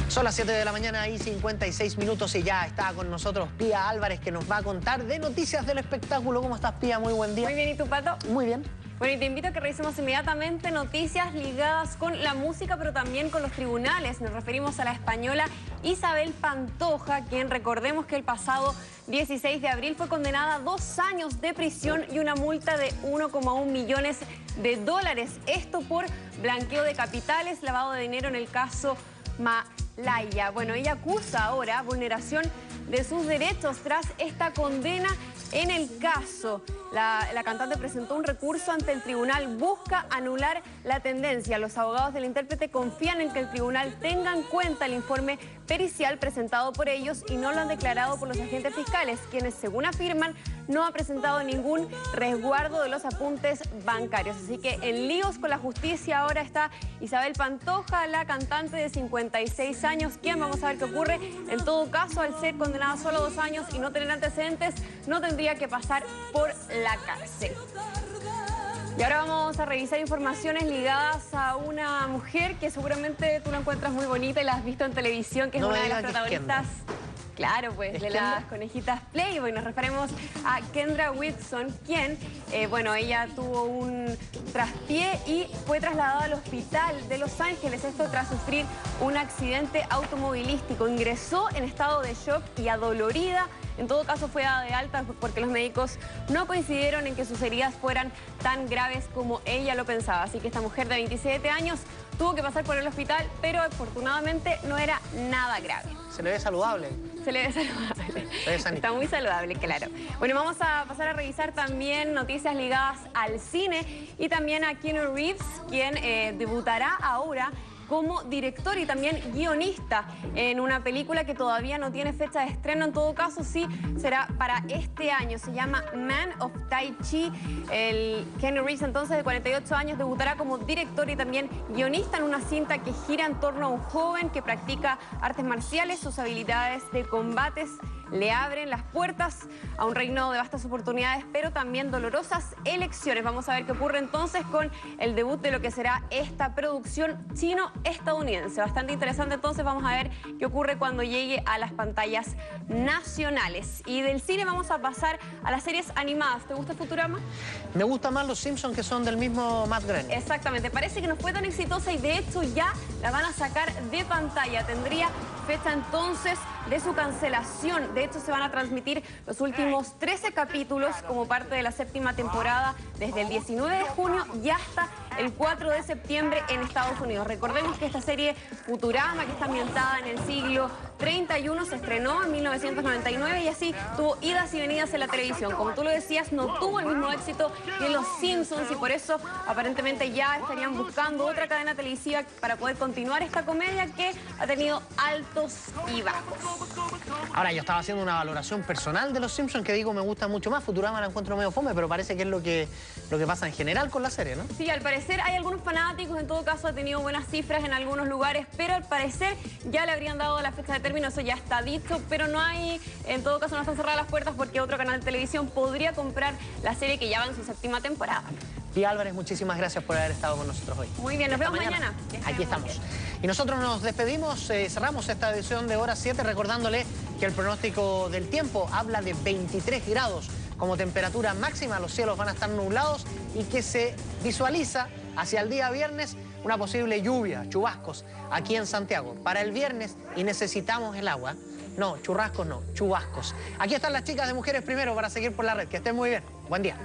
Son las 7 de la mañana y 56 minutos y ya está con nosotros Pía Álvarez, que nos va a contar de noticias del espectáculo. ¿Cómo estás, Pía? Muy buen día. Muy bien, ¿y tú, Pato? Muy bien. Bueno, y te invito a que revisemos inmediatamente noticias ligadas con la música, pero también con los tribunales. Nos referimos a la española Isabel Pantoja, quien recordemos que el pasado 16 de abril fue condenada a 2 años de prisión y una multa de 1,1 millones de dólares. Esto por blanqueo de capitales, lavado de dinero en el caso Malaya. Bueno, ella acusa ahora vulneración de sus derechos tras esta condena en el caso. La cantante presentó un recurso ante el tribunal, busca anular la tendencia. Los abogados del intérprete confían en que el tribunal tenga en cuenta el informe pericial presentado por ellos y no lo han declarado por los agentes fiscales, quienes, según afirman, no han presentado ningún resguardo de los apuntes bancarios. Así que en líos con la justicia ahora está Isabel Pantoja, la cantante de 56 años. ¿Quién? Vamos a ver qué ocurre. En todo caso, al ser condenada solo a 2 años y no tener antecedentes, no tendría que pasar por la cárcel. Y ahora vamos a revisar informaciones ligadas a una mujer que seguramente tú la encuentras muy bonita y la has visto en televisión, que es una de las protagonistas. Claro, pues, de las conejitas Playboy. Nos referimos a Kendra Whitson, quien, bueno, ella tuvo un traspié y fue trasladada al hospital de Los Ángeles, esto tras sufrir un accidente automovilístico. Ingresó en estado de shock y adolorida. En todo caso fue dada de alta porque los médicos no coincidieron en que sus heridas fueran tan graves como ella lo pensaba. Así que esta mujer de 27 años tuvo que pasar por el hospital, pero afortunadamente no era nada grave. Se le ve saludable. Se le ve saludable. Está muy saludable, claro. Bueno, vamos a pasar a revisar también noticias ligadas al cine y también a Keanu Reeves, quien debutará ahora como director y también guionista en una película que todavía no tiene fecha de estreno. En todo caso, sí será para este año. Se llama Man of Tai Chi. El Keanu Reeves, entonces, de 48 años, debutará como director y también guionista en una cinta que gira en torno a un joven que practica artes marciales. Sus habilidades de combates le abren las puertas a un reino de vastas oportunidades, pero también dolorosas elecciones. Vamos a ver qué ocurre entonces con el debut de lo que será esta producción chino-estadounidense. Bastante interesante, entonces vamos a ver qué ocurre cuando llegue a las pantallas nacionales. Y del cine vamos a pasar a las series animadas. ¿Te gusta Futurama? Me gustan más los Simpsons, que son del mismo Matt Groening. Exactamente, parece que no fue tan exitosa y de hecho ya la van a sacar de pantalla. Tendría fecha entonces de su cancelación. De hecho, se van a transmitir los últimos 13 capítulos como parte de la 7ª temporada desde el 19 de junio y hasta el 4 de septiembre en Estados Unidos. Recordemos que esta serie Futurama, que está ambientada en el siglo 31, se estrenó en 1999 y así tuvo idas y venidas en la televisión. Como tú lo decías, no tuvo el mismo éxito que Los Simpsons y por eso aparentemente ya estarían buscando otra cadena televisiva para poder continuar esta comedia que ha tenido alto altos y bajos. Ahora, yo estaba haciendo una valoración personal de Los Simpsons que digo me gusta mucho más. Futurama la encuentro medio fome, pero parece que es lo que pasa en general con la serie, ¿no? Sí, al parecer hay algunos fanáticos, en todo caso ha tenido buenas cifras en algunos lugares, pero al parecer ya le habrían dado la fecha de término, eso ya está dicho, pero no hay, en todo caso no están cerradas las puertas porque otro canal de televisión podría comprar la serie que ya va en su 7ª temporada. Pía Álvarez, muchísimas gracias por haber estado con nosotros hoy. Muy bien, nos vemos mañana. Aquí estamos. Y nosotros nos despedimos, cerramos esta edición de Hora 7 recordándole que el pronóstico del tiempo habla de 23 grados como temperatura máxima, los cielos van a estar nublados y que se visualiza hacia el día viernes una posible lluvia, chubascos, aquí en Santiago. Para el viernes, y necesitamos el agua, no, churrascos no, chubascos. Aquí están las chicas de Mujeres Primero para seguir por la red. Que estén muy bien. Buen día.